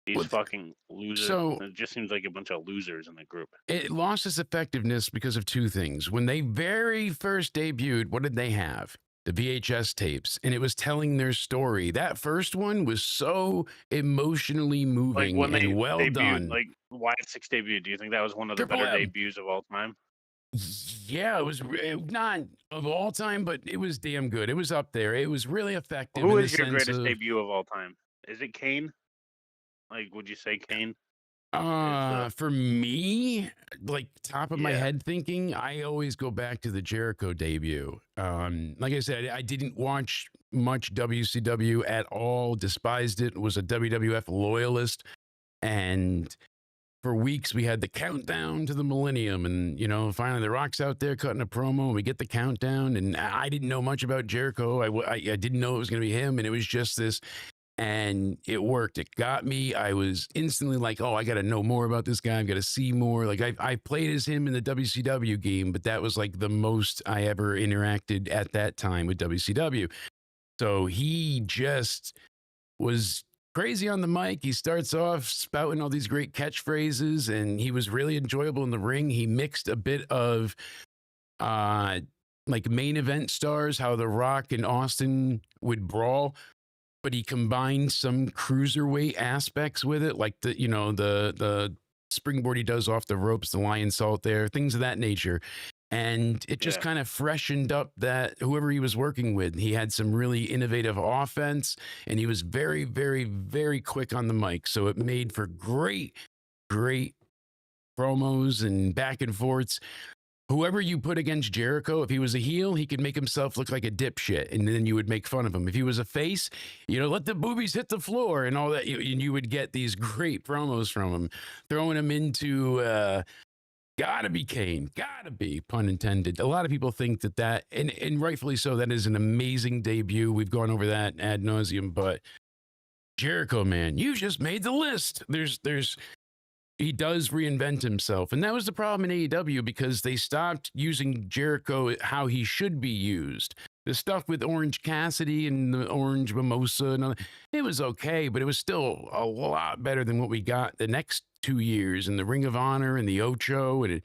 These Well, fucking losers. so- It just seems like a bunch of losers in the group. it lost its effectiveness because of two things. When they very first debuted, what did they have? The VHS tapes, and it was telling their story. That first one was so emotionally Like moving when they and well debuted, done. like Wyatt Six debut, do you think that was one of the Triple better M. debuts of all time? Yeah, it was not of all time, but it was damn good. It was up there. It was really effective. Who in is the your sense greatest of, debut of all time? Is it Kane? Like, would you say Kane? For me, like top of my Yeah. head thinking, I always go back to the Jericho debut. Like I said, I didn't watch much WCW at all, despised it, was a WWF loyalist. And for weeks we had the countdown to the millennium, and finally the Rock's out there cutting a promo and we get the countdown, and I didn't know much about Jericho. I didn't know it was going to be him, and it was just this. And it worked. It got me. I was instantly like, oh, I got to know more about this guy. I've got to see more. Like I played as him in the WCW game, but that was like the most I ever interacted at that time with WCW. So he just was crazy on the mic. He starts off spouting all these great catchphrases, and he was really enjoyable in the ring. He mixed a bit of like main event stars, how The Rock and Austin would brawl, but he combined some cruiserweight aspects with it, like the springboard he does off the ropes, the lion salt there, things of that nature. And it just Yeah. kind of freshened up that whoever he was working with. He had some really innovative offense, and he was very, very, very quick on the mic. So it made for great, great promos and back and forths. Whoever you put against Jericho, if he was a heel, he could make himself look like a dipshit, and then you would make fun of him. If he was a face, let the boobies hit the floor and all that, and you would get these great promos from him, throwing him into gotta be Kane, gotta be, pun intended. A lot of people think that, and rightfully so, that is an amazing debut. We've gone over that ad nauseum, but Jericho, man, you just made the list. He does reinvent himself. And that was the problem in AEW, because they stopped using Jericho how he should be used. The stuff with Orange Cassidy and the Orange Mimosa, and all, it was okay, but it was still a lot better than what we got the next 2 years in the Ring of Honor and the Ocho. And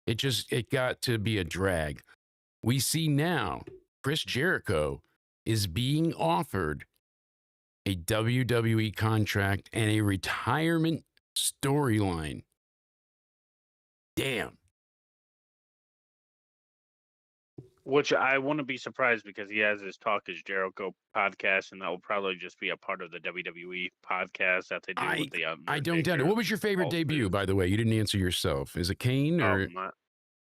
it got to be a drag. We see now Chris Jericho is being offered a WWE contract and a retirement storyline. Damn. Which I wouldn't be surprised, because he has his Talk is Jericho podcast, and that will probably just be a part of the WWE podcast that they do with the I don't doubt it. What was your favorite debut, by the way? You didn't answer yourself. Is it Kane or?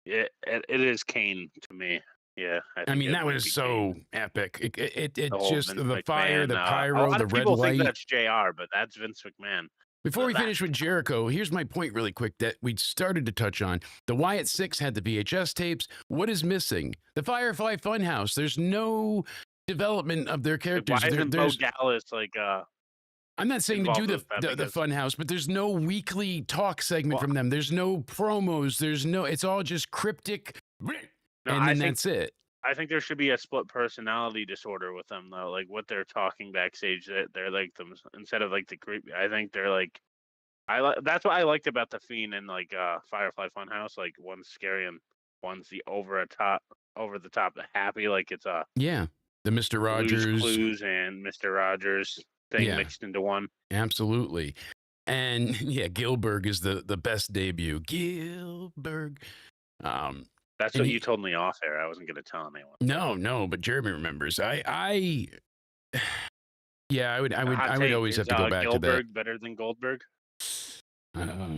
It is Kane to me. Yeah, I mean, it that might was be so Kane. epic. It The whole just Vince the fire, McMahon, the a pyro, lot the of red people light. think that's JR, but that's Vince McMahon. Before we That- finish with Jericho, here's my point really quick that we started to touch on. The Wyatt Six had the VHS tapes. What is missing? The Firefly Funhouse. There's no development of their characters. Why isn't Bo There's Dallas like I'm not saying to do involved with that the because- fun house, but there's no weekly talk segment Well, from them. There's no promos. It's all just cryptic No, and I then think that's it. I think there should be a split personality disorder with them though. Like what they're talking backstage, that they're like them instead of like the creepy. I think they're like that's what I liked about the Fiend and like Firefly Funhouse. Like one's scary and one's the over the top happy. Like it's a Yeah, the Mr. Blue's Rogers. Clues and Mister Rogers thing Yeah. mixed into one. Absolutely. And yeah, Gilbert is the best debut. Gilbert. That's and what he- you told me off air. I wasn't gonna tell anyone. no, but Jeremy remembers. I yeah, I would Hot always take, have to go back to that. Gilbert better than Goldberg?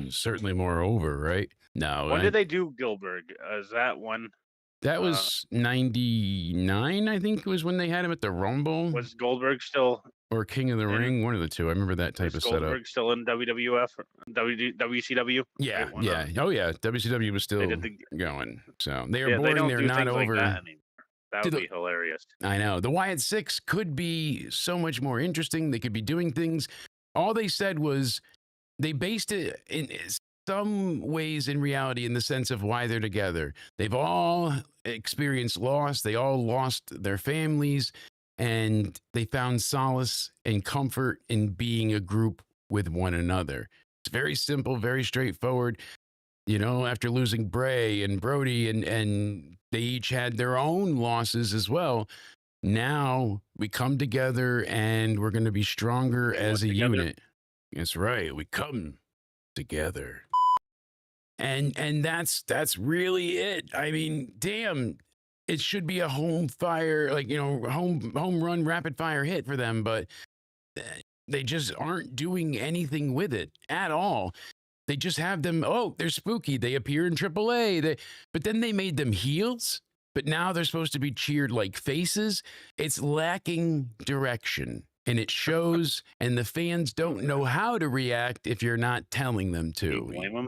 Certainly more over, right? No, When did they do Gilbert? Is that one? that was 99, I think, was when they had him at the Rumble Was Goldberg still? or King of the in- Ring, one of the two. I remember that type Was of setup. Goldberg still in WWF, or WCW? Yeah, Right, when, yeah. Oh, yeah. WCW was still did the- going. So they are Yeah, they boring. don't They're do not things over. like that anymore. That Do would the- be hilarious. I know. The Wyatt Six could be so much more interesting. They could be doing things. All they said was they based it in some ways in reality in the sense of why they're together. They've all experienced loss. They all lost their families, and they found solace and comfort in being a group with one another. It's very simple, very straightforward. You know, after losing Bray and Brody, and they each had their own losses as well. Now we come together and we're going to be stronger We as a work together. unit. That's right. We come together. And that's really it. I mean, damn, it should be a home fire, like, you know, home run rapid fire hit for them, but they just aren't doing anything with it at all. They just have them, oh, they're spooky. They appear in AAA. But then they made them heels, but now they're supposed to be cheered like faces. It's lacking direction, and it shows, and the fans don't know how to react if you're not telling them Do you to. blame them?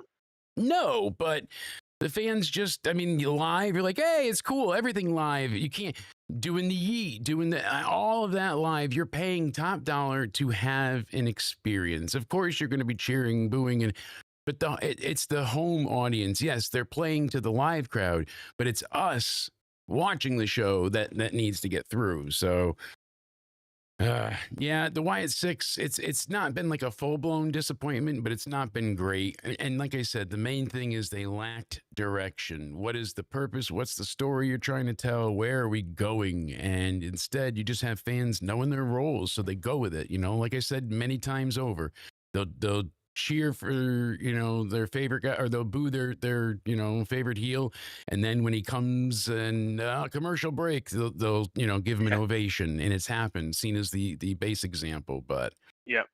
No, but the fans just, I mean, you live, you're like, hey, it's cool, everything live. You can't, doing the yeet, doing all of that live, you're paying top dollar to have an experience. Of course, you're going to be cheering, booing, but it's the home audience. Yes, they're playing to the live crowd, but it's us watching the show that needs to get through. So, yeah, the Wyatt Six, it's not been like a full-blown disappointment, but it's not been great. And like I said, the main thing is they lacked direction. What is the purpose? What's the story you're trying to tell? Where are we going? And instead, you just have fans knowing their roles, so they go with it. You know, like I said many times over, they'll cheer for, you know, their favorite guy, or they'll boo their you know, favorite heel, and then when he comes and commercial break, they'll you know, give him an ovation. And it's happened, seen as the base example. But Yep.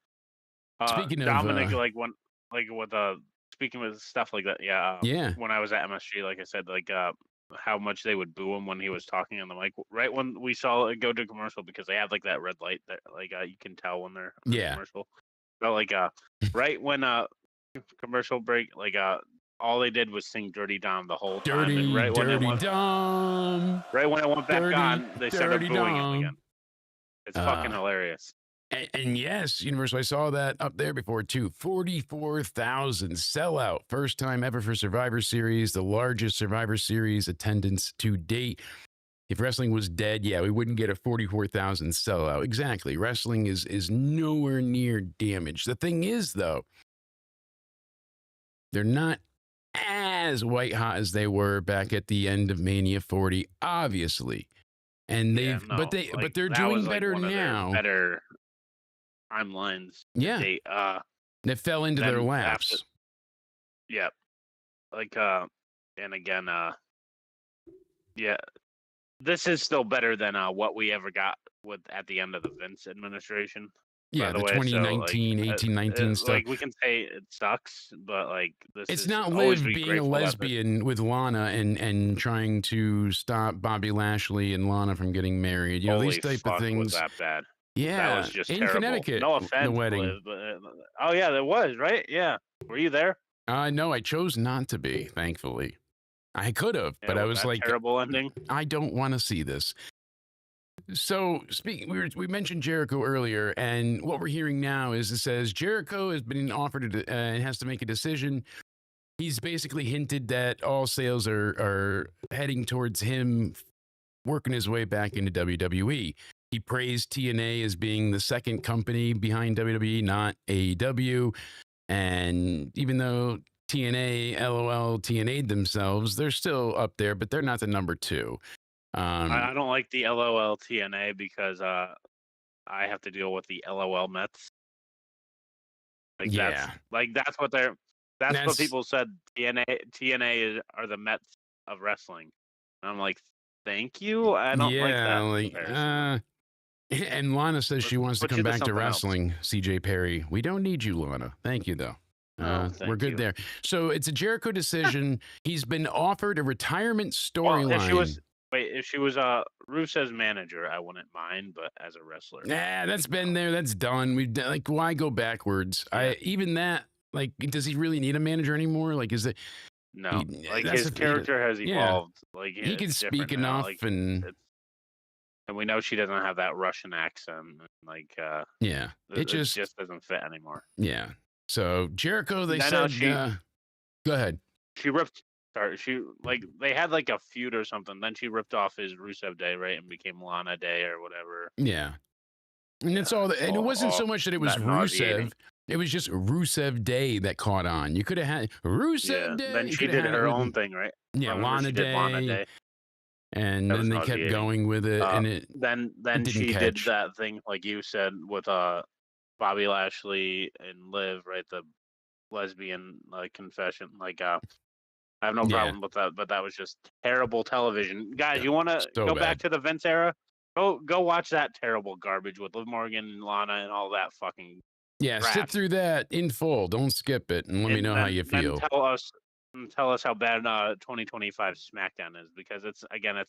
Speaking of, Dominic, like when, like with speaking with stuff like that, yeah. yeah, When I was at MSG, like I said, like how much they would boo him when he was talking on the mic, right when we saw it go to commercial, because they have like that red light that like you can tell when they're on Yeah. commercial. But like right when commercial break, like all they did was sing "Dirty Dom" the whole time. dirty, And right dirty when Dom. right when it went back Dirty, on, they started dirty booing Dom. him again. It's fucking hilarious. And yes, Universal, I saw that up there before too. 44,000 sellout. First time ever for Survivor Series, the largest Survivor Series attendance to date. If wrestling was dead, yeah, we wouldn't get a 44,000 sellout. Exactly. Wrestling is nowhere near damaged. The thing is, though, they're not as white hot as they were back at the end of Mania 40, obviously. And Yeah, they've, no, but like, they're that doing was, like, better one of their now. better timelines. Yeah. They That fell into their then laps. after- yeah, like and again yeah, this is still better than what we ever got with at the end of the Vince administration. Yeah, by the way, so, 2019, like, 18, 19 stuff. Like we can say it sucks, but like this It's is not always Liv be being a grateful that the- lesbian with Lana and trying to stop Bobby Lashley and Lana from getting married. You know, Holy these type fuck, of things. was that bad? Yeah, That was just in terrible. Connecticut, No offense, the wedding. Liv, but, oh yeah, there was, right? Yeah, were you there? No, I chose not to be. Thankfully, I could have, Yeah, but I with was that like, terrible ending. I don't want to see this. So, speaking, we mentioned Jericho earlier, and what we're hearing now is it says Jericho has been offered and has to make a decision. he's basically hinted that all sales are heading towards him working his way back into WWE. He praised TNA as being the second company behind WWE, not AEW. And even though TNA, LOL, TNA'd themselves, they're still up there, but they're not the number two. I don't like the LOL TNA because I have to deal with the LOL Mets. Yeah. That's what they're. That's what That's- people said. TNA are the Mets of wrestling. And I'm like, thank you. I don't like that. comparison. And Lana says she wants to switch come it to back to something else. wrestling. CJ Perry, we don't need you, Lana. Thank you, though. No, We're thank good you. there. So it's a Jericho decision. He's been offered a retirement storyline. If she was Rusev's manager, I wouldn't mind, but as a wrestler, Nah, that's been there. That's done. We've done, like, why go backwards? Yeah. Even that, like, does he really need a manager anymore? Like, is it? no. That's His the thing. character has Yeah. evolved. Like He can it's speak different now. enough, and and we know she doesn't have that Russian accent. Like yeah, it just doesn't fit anymore. yeah. So Jericho, they I know said, go ahead. She ripped. Sorry, they had like a feud or something. Then she ripped off his Rusev Day, right, and became Lana Day or whatever. Yeah. And it's all, and it wasn't so much that it was that nauseating. Rusev. It was just Rusev Day that caught on. You could have had Rusev Day. Then You she coulda did had it her with- own thing, right? Yeah, Remember Lana she did Lana Day. Day. And That then was they kept nauseating. going with it. And it Then didn't she catch. did that thing like you said with Bobby Lashley and Liv, right? The lesbian confession. Like I have no Yeah. problem with that, but that was just terrible television. Guys, Yeah, you want to so go bad. back to the Vince era? Go watch that terrible garbage with Liv Morgan and Lana and all that fucking. Yeah, sit crap. through that in full. Don't skip it, and let me and know then, how you then feel. tell us how bad 2025 SmackDown is, because it's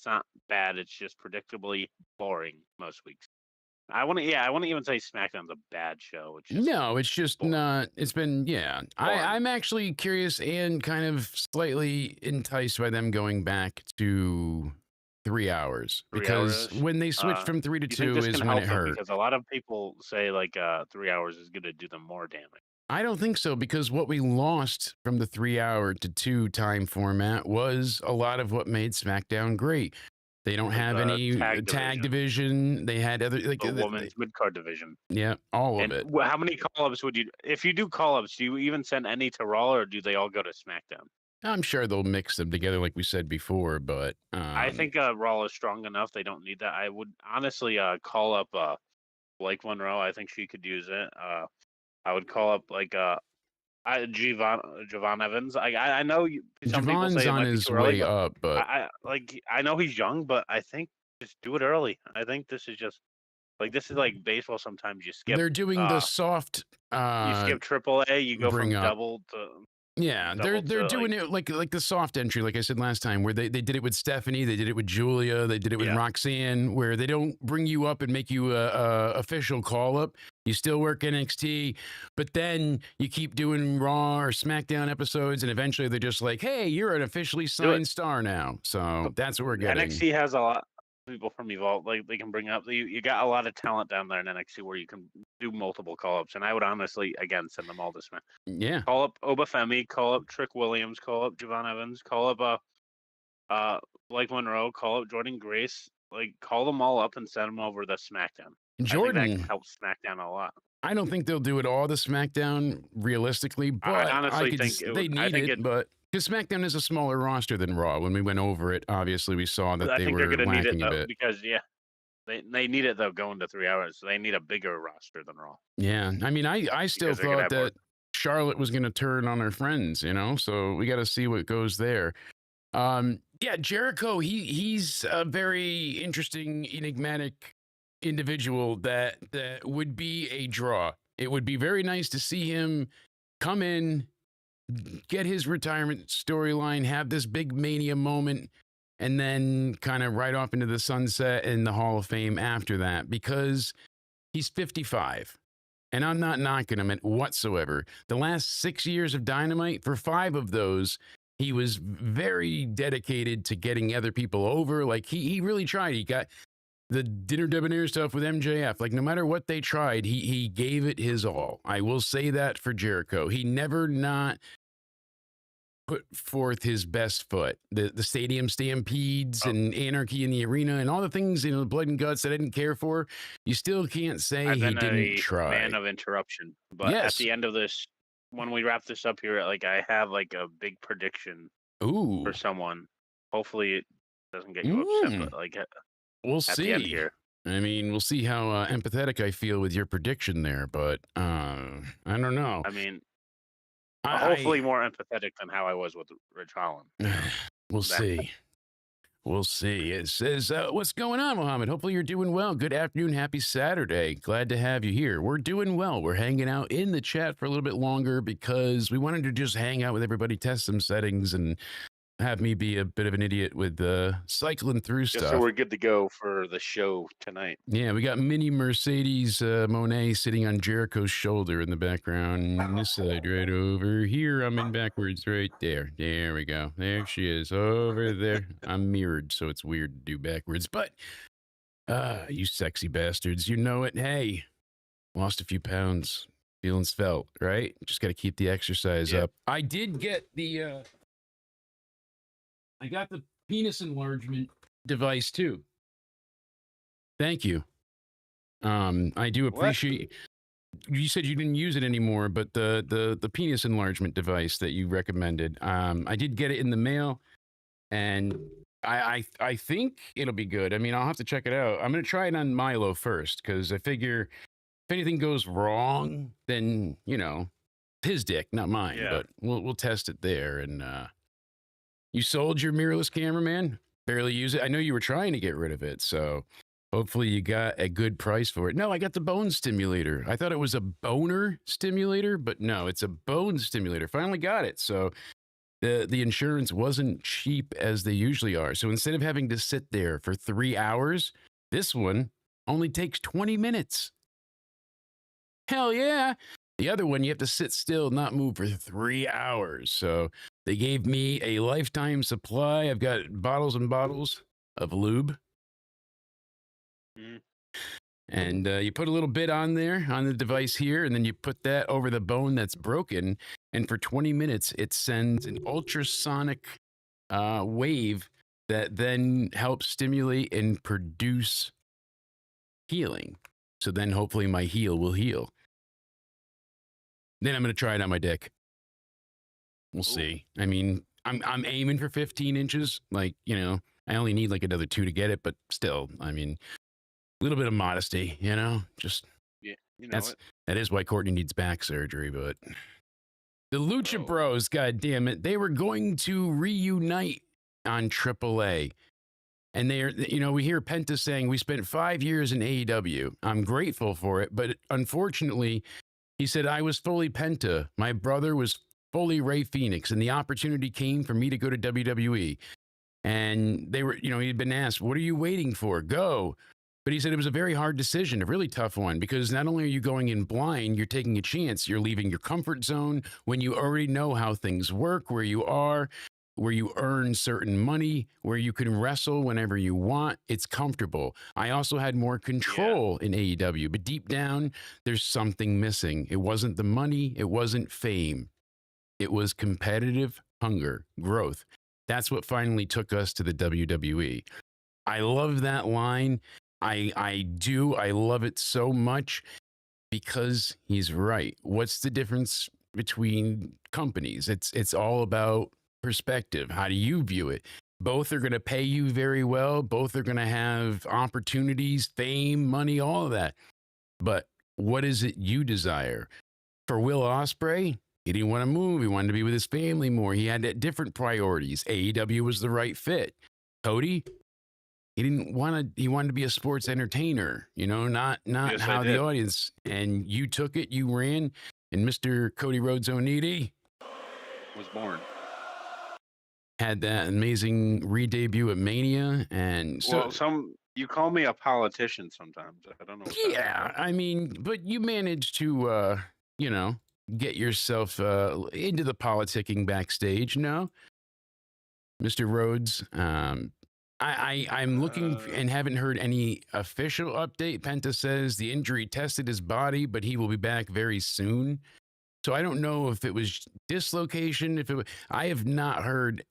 not bad. It's just predictably boring most weeks. I wouldn't even say SmackDown's a bad show. It's just No, it's just boring. not. It's been, Boring. I'm actually curious and kind of slightly enticed by them going back to 3 hours, 3 because hours? when they switched from 3 to You think 2 this is can when help it them? hurt. Because a lot of people say like 3 hours is going to do them more damage. I don't think so, because what we lost from the 3 hour to 2 time format was a lot of what made SmackDown great. They don't Like have the any tag division. They had other, like, The women's mid-card division. yeah, all of And it. how many call-ups would you? If you do call-ups, do you even send any to Raw, or do they all go to SmackDown? I'm sure they'll mix them together, like we said before, but I think Raw is strong enough. They don't need that. I would honestly call up Blake Monroe. I think she could use it. I would call up like Javon Evans. I know some people Javon's say it on might be his too early, way but up, but I know he's young, but I think just do it early. I think this is just this is like baseball. Sometimes you skip. they're doing the soft. You skip AAA. You go from bring up. double to. Yeah, they're double to, doing it like the soft entry, like I said last time, where they did it with Stephanie, they did it with Julia, they did it with Yeah. Roxanne, where they don't bring you up and make you a official call up. You still work NXT, but then you keep doing Raw or SmackDown episodes, and eventually they're just like, "Hey, you're an officially signed star now." So that's what we're getting. NXT has a lot of people from Evolve. Like they can bring up. You got a lot of talent down there in NXT where you can do multiple call ups, and I would honestly again send them all to SmackDown. Yeah, Call up Obafemi, call up Trick Williams, call up Javon Evans, call up Blake Monroe, call up Jordan Grace. Like call them all up and send them over to SmackDown. I think that Jordan. can help SmackDown a lot. I don't think they'll do it all to SmackDown realistically, but I honestly could think s- it they would- I need think it. But because SmackDown is a smaller roster than Raw, when we went over it, obviously we saw that I they think were they're going to need it lacking a though, bit. because they need it though going to 3 hours. So they need a bigger roster than Raw. Yeah, I mean, I still Because they're gonna thought have more- that Charlotte was going to turn on her friends, so we got to see what goes there. Yeah, Jericho, he's a very interesting, enigmatic individual that would be a draw. It would be very nice to see him come in, get his retirement storyline, have this big mania moment, and then kind of right off into the sunset in the Hall of Fame after that, because he's 55. And I'm not knocking him at whatsoever. The last 6 years of Dynamite, for 5 of those, he was very dedicated to getting other people over. Like he really tried. He got the dinner debonair stuff with MJF. Like no matter what they tried, he gave it his all. I will say that for Jericho. He never not put forth his best foot. The stadium stampedes and anarchy in the arena and all the things, blood and guts that I didn't care for. You still can't say I've he been didn't a try. man of interruption, but at Yes. the end of this, when we wrap this up here, like I have like a big prediction Ooh, for someone. Hopefully, it doesn't get you upset, but like we'll at the end see. here. I mean, we'll see how empathetic I feel with your prediction there, but I don't know. I mean, I- hopefully more empathetic than how I was with Rich Holland. We'll That- see. We'll see. It says, what's going on, Mohammed? Hopefully you're doing well. Good afternoon. Happy Saturday. Glad to have you here. We're doing well. We're hanging out in the chat for a little bit longer because we wanted to just hang out with everybody, test some settings, and have me be a bit of an idiot with cycling through Just stuff. so we're good to go for the show tonight. Yeah, we got mini Mercedes Monet sitting on Jericho's shoulder in the background. On this side, right over here. I'm in backwards right there. There we go. There she is over there. I'm mirrored, so it's weird to do backwards. But, you sexy bastards, you know it. Hey, lost a few pounds. Feelings felt, right? Just got to keep the exercise up. I did get I got the penis enlargement device too. Thank you. I do appreciate. You said you didn't use it anymore, but the penis enlargement device that you recommended, I did get it in the mail, and I think it'll be good. I mean, I'll have to check it out. I'm gonna try it on Milo first because I figure if anything goes wrong, then his dick, not mine. Yeah. But we'll test it there. And you sold your mirrorless camera, man. Barely use it. I know you were trying to get rid of it, so hopefully you got a good price for it. No, I got the bone stimulator. I thought it was a boner stimulator, but no, it's a bone stimulator. Finally got it. So the insurance wasn't cheap as they usually are. So instead of having to sit there for 3 hours, this one only takes 20 minutes. Hell yeah. The other one, you have to sit still, not move for 3 hours. So they gave me a lifetime supply. I've got bottles and bottles of lube. Mm. And you put a little bit on there on the device here, and then you put that over the bone that's broken. And for 20 minutes, it sends an ultrasonic wave that then helps stimulate and produce healing. So then hopefully my heel will heal. Then I'm going to try it on my dick. We'll see. I mean, I'm aiming for 15 inches. Like, I only need like another 2 to get it, but still, I mean, a little bit of modesty, just Yeah, you know that is why Courtney needs back surgery. But the Lucha Bros, God damn it, they were going to reunite on AAA. And they're, we hear Penta saying, we spent 5 years in AEW. I'm grateful for it. But unfortunately, he said, I was fully Penta. My brother was fully Ray Phoenix. And the opportunity came for me to go to WWE. And they were, he'd been asked, what are you waiting for? Go. But he said it was a very hard decision, a really tough one, because not only are you going in blind, you're taking a chance. You're leaving your comfort zone when you already know how things work, where you are, where you earn certain money, where you can wrestle whenever you want. It's comfortable. I also had more control in AEW, but deep down, there's something missing. It wasn't the money. It wasn't fame. It was competitive hunger, growth. That's what finally took us to the WWE. I love that line. I do. I love it so much because he's right. What's the difference between companies? It's all about perspective. How do you view it? Both are going to pay you very well. Both are going to have opportunities, fame, money, all of that. But what is it you desire? For Will Ospreay, he didn't want to move. He wanted to be with his family more. He had different priorities. AEW was the right fit. Cody, he wanted to be a sports entertainer, not Yes, how the audience. And you took it, you ran, and Mr. Cody Rhodes Onidi was born. Had that amazing re-debut at Mania. And so, Well, you call me a politician sometimes. I don't know. Yeah, I mean, but you managed to, get yourself into the politicking backstage, no? Mr. Rhodes, I'm looking and haven't heard any official update. Penta says the injury tested his body, but he will be back very soon. So I don't know if it was dislocation. I have not heard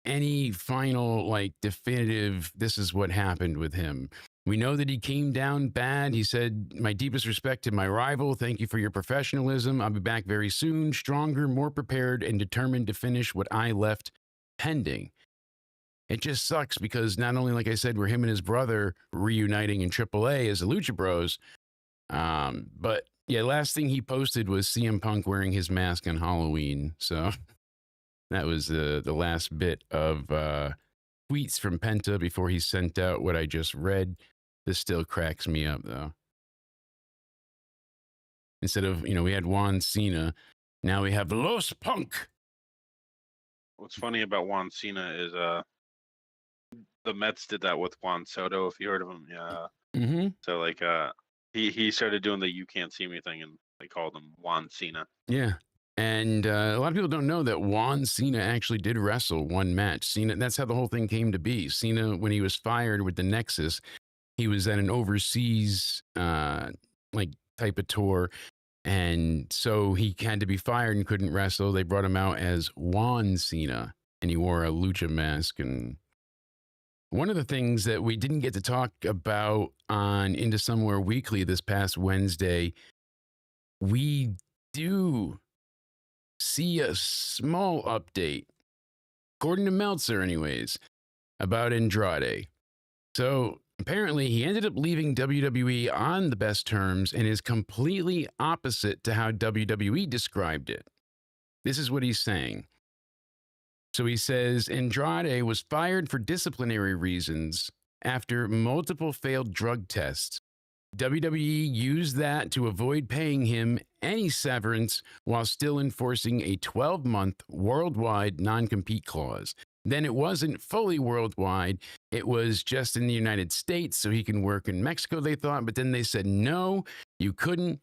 any final, like, definitive, this is what happened with him. We know that he came down bad. He said, "My deepest respect to my rival. Thank you for your professionalism. I'll be back very soon, stronger, more prepared, and determined to finish what I left pending." It just sucks because not only, like I said, were him and his brother reuniting in AAA as the Lucha Bros, but yeah, last thing he posted was CM Punk wearing his mask on Halloween. So that was the last bit of tweets from Penta before he sent out what I just read. This still cracks me up, though. Instead of, we had Juan Cena, now we have Los Punk. What's funny about Juan Cena is the Mets did that with Juan Soto, if you heard of him. Yeah. Mm-hmm. So like he started doing the "you can't see me" thing, and they called him Juan Cena. Yeah. And a lot of people don't know that Juan Cena actually did wrestle one match. Cena, that's how the whole thing came to be. Cena, when he was fired with the Nexus, he was at an overseas like type of tour. And so he had to be fired and couldn't wrestle. They brought him out as Juan Cena, and he wore a lucha mask. And one of the things that we didn't get to talk about on Into Somewhere Weekly this past Wednesday, we do see a small update, according to Meltzer anyways, about Andrade. So apparently he ended up leaving WWE on the best terms and is completely opposite to how WWE described it. This is what he's saying. So he says Andrade was fired for disciplinary reasons after multiple failed drug tests. WWE used that to avoid paying him any severance while still enforcing a 12-month worldwide non-compete clause. Then it wasn't fully worldwide. It was just in the United States, so he can work in Mexico, they thought. But then they said, no, you couldn't.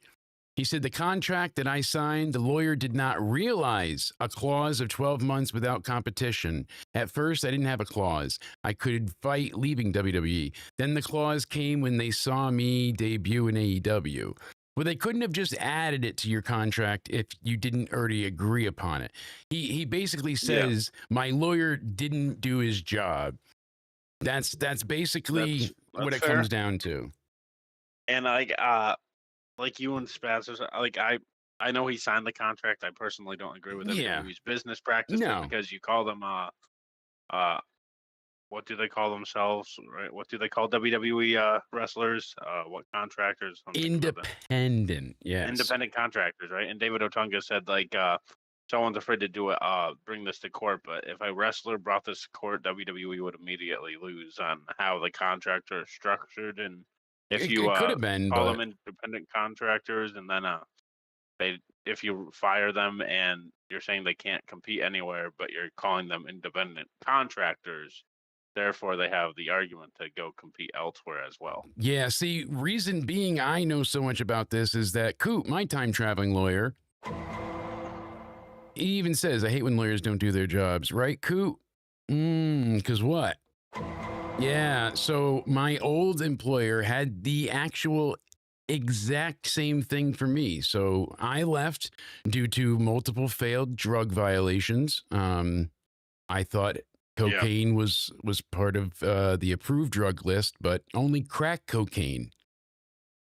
He said, the contract that I signed, the lawyer did not realize a clause of 12 months without competition. At first, I didn't have a clause. I could fight leaving WWE. Then the clause came when they saw me debut in AEW. Well, they couldn't have just added it to your contract if you didn't already agree upon it. He basically says, my lawyer didn't do his job. That's basically That's what it fair. comes down to. And like you and Spaz, like I know he signed the contract. I personally don't agree with WWE's business practice No. because you call them what do they call themselves? Right? What do they call WWE wrestlers? What contractors? Independent, yes. Independent contractors, right? And David Otunga said like someone's afraid to do it, bring this to court, but if a wrestler brought this to court, WWE would immediately lose on how the contracts are structured. And if It you could have been, call but them independent contractors, and then if you fire them and you're saying they can't compete anywhere, but you're calling them independent contractors, therefore they have the argument to go compete elsewhere as well. yeah, see, reason being I know so much about this is that Coop, my time traveling lawyer, he even says, I hate when lawyers don't do their jobs, right, Coop? Because what? Yeah, so my old employer had the actual exact same thing for me. So I left due to multiple failed drug violations. I thought cocaine was part of the approved drug list, but only crack cocaine.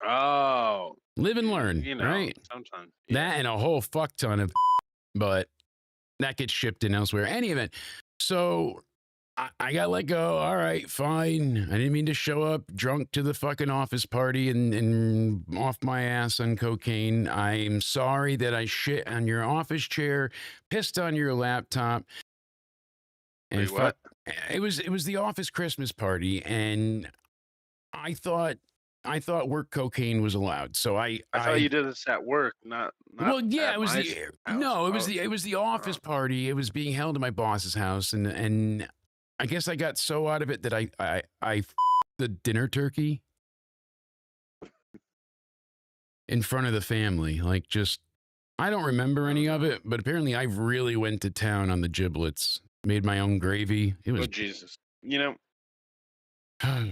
Oh, Live and learn, you know, right? sometimes That and a whole fuck ton of, but that gets shipped in elsewhere. Any event, so I got let go. All right, fine. I didn't mean to show up drunk to the fucking office party and off my ass on cocaine. I'm sorry that I shit on your office chair, pissed on your laptop. And Wait, what? It was the office Christmas party, and I thought work cocaine was allowed. So I thought you did this at work, not well, yeah, at it was my the house. no, it was the office party. It was being held at my boss's house, and I guess I got so out of it that I the dinner turkey in front of the family. Like, just, I don't remember any of it, but apparently I really went to town on the giblets. Made my own gravy. It was Oh Jesus! You know,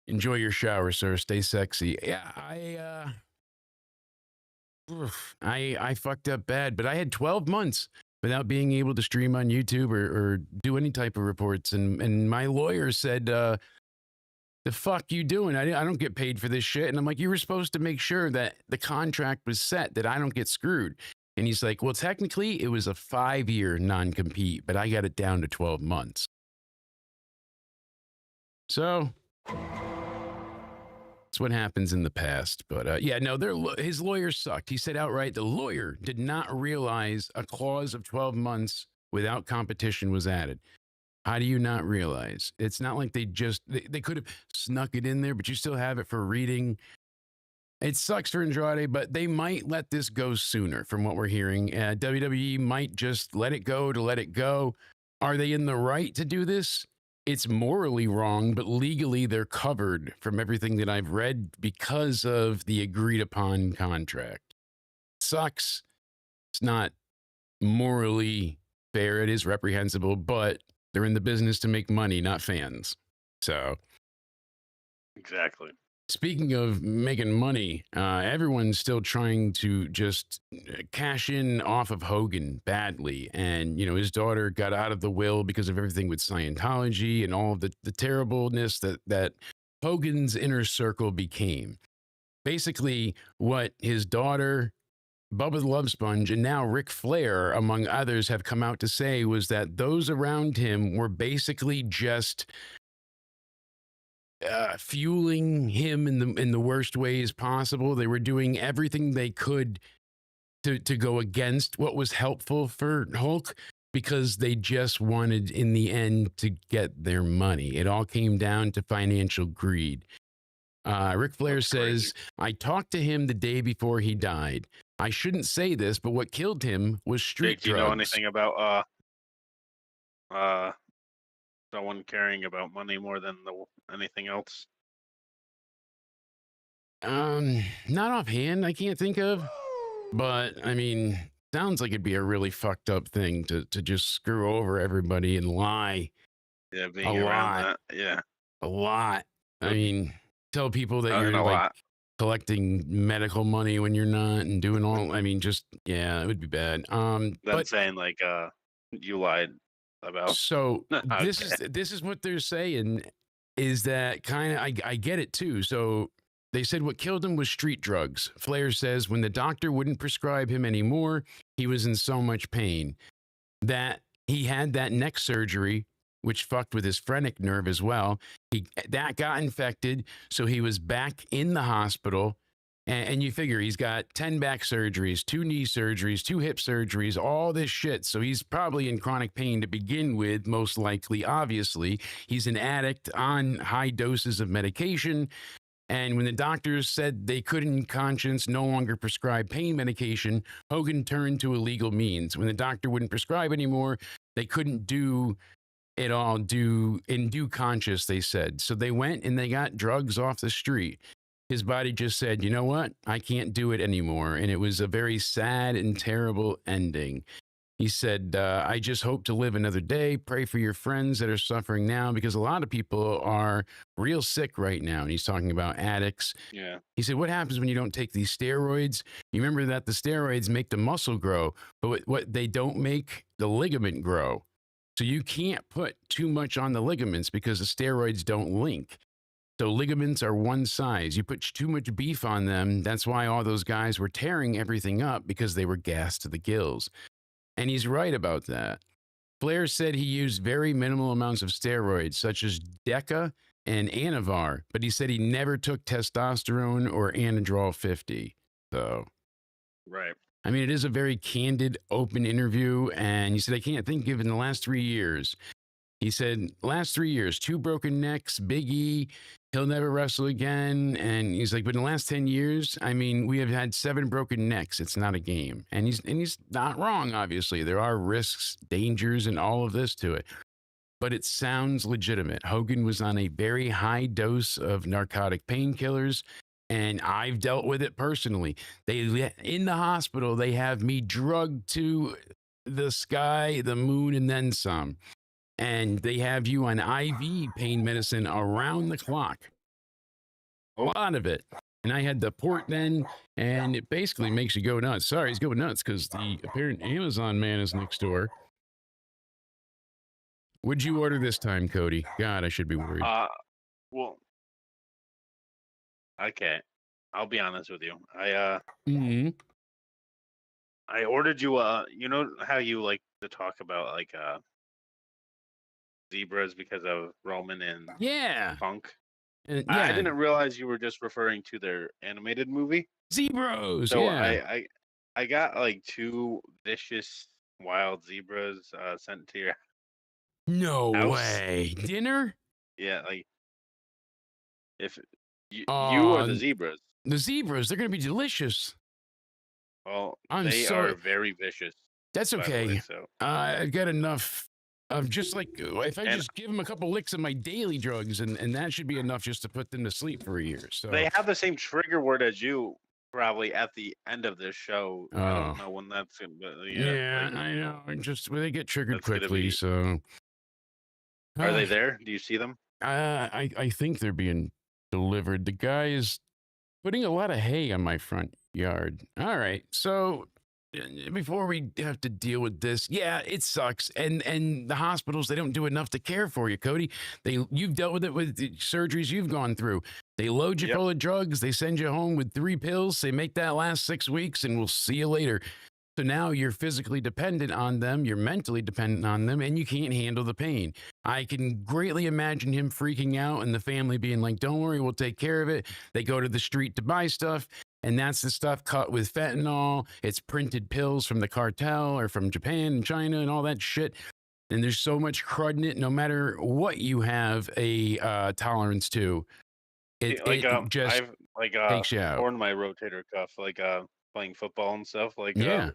enjoy your shower, sir. Stay sexy. Yeah, I fucked up bad, but I had 12 months without being able to stream on YouTube or do any type of reports. And my lawyer said, the fuck you doing? I don't get paid for this shit. And I'm like, you were supposed to make sure that the contract was set, that I don't get screwed. And he's like, well, technically it was a 5-year non-compete, but I got it down to 12 months. So that's what happens in the past. But yeah, no, his lawyer sucked. He said outright the lawyer did not realize a clause of 12 months without competition was added. How do you not realize? It's not like they could have snuck it in there, but you still have it for reading. It sucks for Andrade, but they might let this go sooner from what we're hearing. WWE might just let it go to let it go. Are they in the right to do this? It's morally wrong, but legally they're covered from everything that I've read because of the agreed upon contract. Sucks. It's not morally fair. It is reprehensible, but they're in the business to make money, not fans. So Exactly. speaking of making money, everyone's still trying to just cash in off of Hogan badly. And, his daughter got out of the will because of everything with Scientology and all of the terribleness that Hogan's inner circle became. Basically, what his daughter, Bubba the Love Sponge, and now Ric Flair, among others, have come out to say was that those around him were basically just fueling him in the worst ways possible. They were doing everything they could to go against what was helpful for Hulk because they just wanted, in the end, to get their money. It all came down to financial greed. Ric Flair says, I talked to him the day before he died. I shouldn't say this, but what killed him was street Jake, do you drugs. know anything about someone caring about money more than anything else? Not offhand, I can't think of. But I mean, sounds like it'd be a really fucked up thing to just screw over everybody and lie. Yeah, being A around lot. that. Yeah. A lot. I mean, tell people that you're a like lot. collecting medical money when you're not and doing all. I mean, just it would be bad. Them But saying like you lied about. so Okay. this is what they're saying is that kind of I get it too. So they said what killed him was street drugs. Flair says when the doctor wouldn't prescribe him anymore, he was in so much pain that he had that neck surgery, which fucked with his phrenic nerve as well. That got infected, so he was back in the hospital. And you figure he's got 10 back surgeries, 2 knee surgeries, 2 hip surgeries, all this shit. So he's probably in chronic pain to begin with, most likely, obviously. He's an addict on high doses of medication. And when the doctors said they couldn't, in conscience, no longer prescribe pain medication, Hogan turned to illegal means. When the doctor wouldn't prescribe anymore, they couldn't do it all in due conscience, they said. So they went and they got drugs off the street. His body just said, you know what? I can't do it anymore. And it was a very sad and terrible ending. He said, I just hope to live another day. Pray for your friends that are suffering now because a lot of people are real sick right now. And he's talking about addicts. Yeah. He said, what happens when you don't take these steroids? You remember that the steroids make the muscle grow, but what they don't make the ligament grow. So you can't put too much on the ligaments because the steroids don't link. So ligaments are one size. You put too much beef on them. That's why all those guys were tearing everything up because they were gassed to the gills. And he's right about that. Flair said he used very minimal amounts of steroids, such as Deca and Anavar, but he said he never took testosterone or Anadrol 50. So, Right. I mean, it is a very candid, open interview. And he said, I can't think of in the last 3 years. He said, last 3 years, 2 broken necks, Big E, he'll never wrestle again. And he's like, but in the last 10 years, I mean, we have had 7 broken necks. It's not a game. And he's not wrong, obviously. There are risks, dangers, and all of this to it. But it sounds legitimate. Hogan was on a very high dose of narcotic painkillers, and I've dealt with it personally. In the hospital, they have me drugged to the sky, the moon, and then some. And they have you on IV pain medicine around the clock. A lot of it. And I had the port then, and it basically makes you go nuts. Sorry, he's going nuts because the apparent Amazon man is next door. What'd you order this time, Cody? God, I should be worried. Well, okay. I'll be honest with you. Mhm. I ordered you you know how you like to talk about like zebras because of Roman and Yeah. Punk? Yeah. I didn't realize you were just referring to their animated movie. Zebras. So Yeah. I got like 2 vicious wild zebras sent to your No house. way. Dinner? Yeah, like if you are Oh, the zebras. the zebras, they're going to be delicious. Well, I'm they so. are very vicious, That's by the way. okay. So I've got enough of just like, if I and just give them a couple licks of my daily drugs, and that should be enough just to put them to sleep for a year. So, they have the same trigger word as you probably at the end of this show. I oh, don't know when that's gonna, but yeah, like I know. Well, they get triggered that's gonna quickly. be. So, Are they there? Do you see them? I think they're being delivered. The guy is putting a lot of hay on my front yard. All right. So before we have to deal with this, yeah, it sucks. And the hospitals, they don't do enough to care for you, Cody. You've dealt with it with the surgeries you've gone through. They load you Yep. full of drugs, they send you home with 3 pills, they make that last 6 weeks, and we'll see you later. So now you're physically dependent on them, you're mentally dependent on them, and you can't handle the pain. I can greatly imagine him freaking out and the family being like, don't worry, we'll take care of it. They go to the street to buy stuff, and that's the stuff cut with fentanyl. It's printed pills from the cartel or from Japan and China and all that shit. And there's so much crud in it, no matter what you have a tolerance to. It just I've like takes you out. torn my rotator cuff like playing football and stuff. Like Yeah.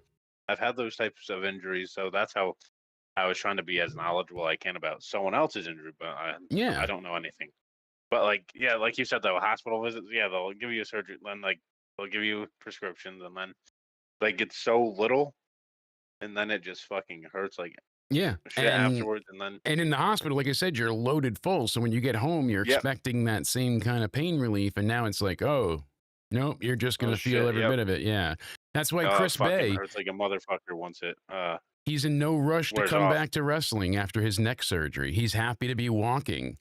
I've had those types of injuries, so that's how I was trying to be as knowledgeable I can about someone else's injury, but I Yeah. don't know anything. But like yeah, like you said though, hospital visits, yeah, they'll give you a surgery, then like they'll give you prescriptions, and then like it's so little, and then it just fucking hurts like Yeah. shit afterwards, and then And in the hospital, like I said, you're loaded full. So when you get home, you're Yep. expecting that same kind of pain relief. And now it's like, oh, nope, you're just going Oh, to feel shit, every yep. bit of it. Yeah. That's why It Chris fucking Bay, hurts like a motherfucker once it he's in no rush to wears come off. back to wrestling after his neck surgery. He's happy to be walking.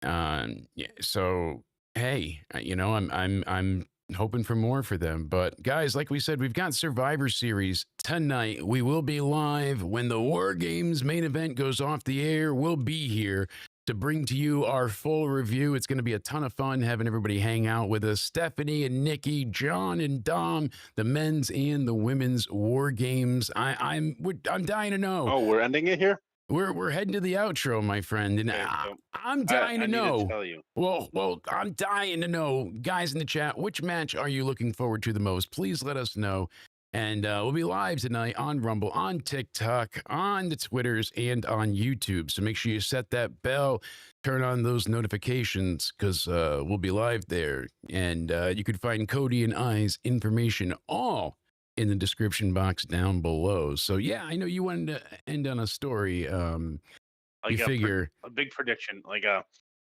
Yeah, so, hey, I'm hoping for more for them. But guys, like we said, we've got Survivor Series tonight. We will be live when the War Games main event goes off the air. We'll be here to bring to you our full review. It's going to be a ton of fun having everybody hang out with us. Stephanie and Nikki, John and Dom, the men's and the women's War Games. I'm dying to know. Oh, we're ending it here? We're heading to the outro, my friend, and Okay, so I'm dying I to need know. to tell you. Well, I'm dying to know, guys in the chat, which match are you looking forward to the most? Please let us know. And we'll be live tonight on Rumble, on TikTok, on the Twitters, and on YouTube. So make sure you set that bell, turn on those notifications, because we'll be live there. And you can find Cody and I's information all in the description box down below. So yeah, I know you wanted to end on a story. Like You figure, a big prediction. Like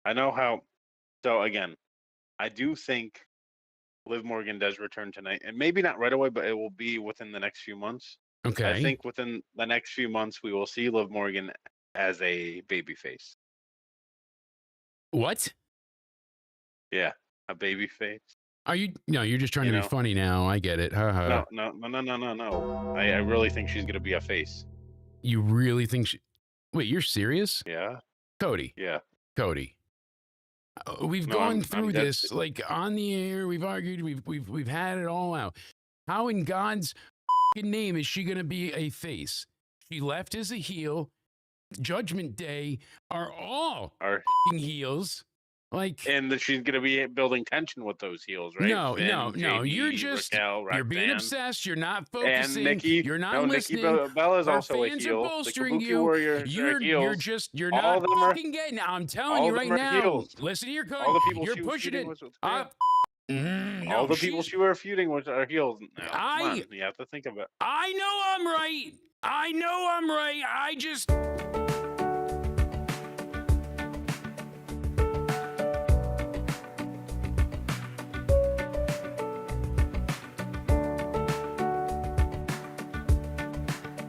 I know how. So again, I do think Liv Morgan does return tonight, and maybe not right away, but it will be within the next few months. I okay, think within the next few months we will see Liv Morgan as a babyface. what? Yeah, a babyface. Are you? No, you're just trying You to be know? funny now. I get it. Haha. No. I really think she's gonna be a face. You really think she? Wait, you're serious, Yeah, Cody? yeah. Cody. We've No, gone I'm through dead this like on the air. We've argued. We've had it all out. How in God's name is she going to be a face? She left as a heel. Judgment Day are all Are heels. Like and that she's gonna be building tension with those heels, right? no, Finn, no. JD, You're just Raquel, you're being Roxanne, obsessed. You're not and focusing. Nikki. You're not No, listening. Nikki Bella is Our also a fans are heel. The bolstering Kabuki you. Warriors are You're heels. you're All not of them are- fucking getting. I'm telling all you of right them are now. heels. Listen to your coach. All the people You're she was pushing feuding it with up. all No, the people she's- she were feuding with are heels now. Come I- on, you have to think of it. I know I'm right. I know I'm right. I just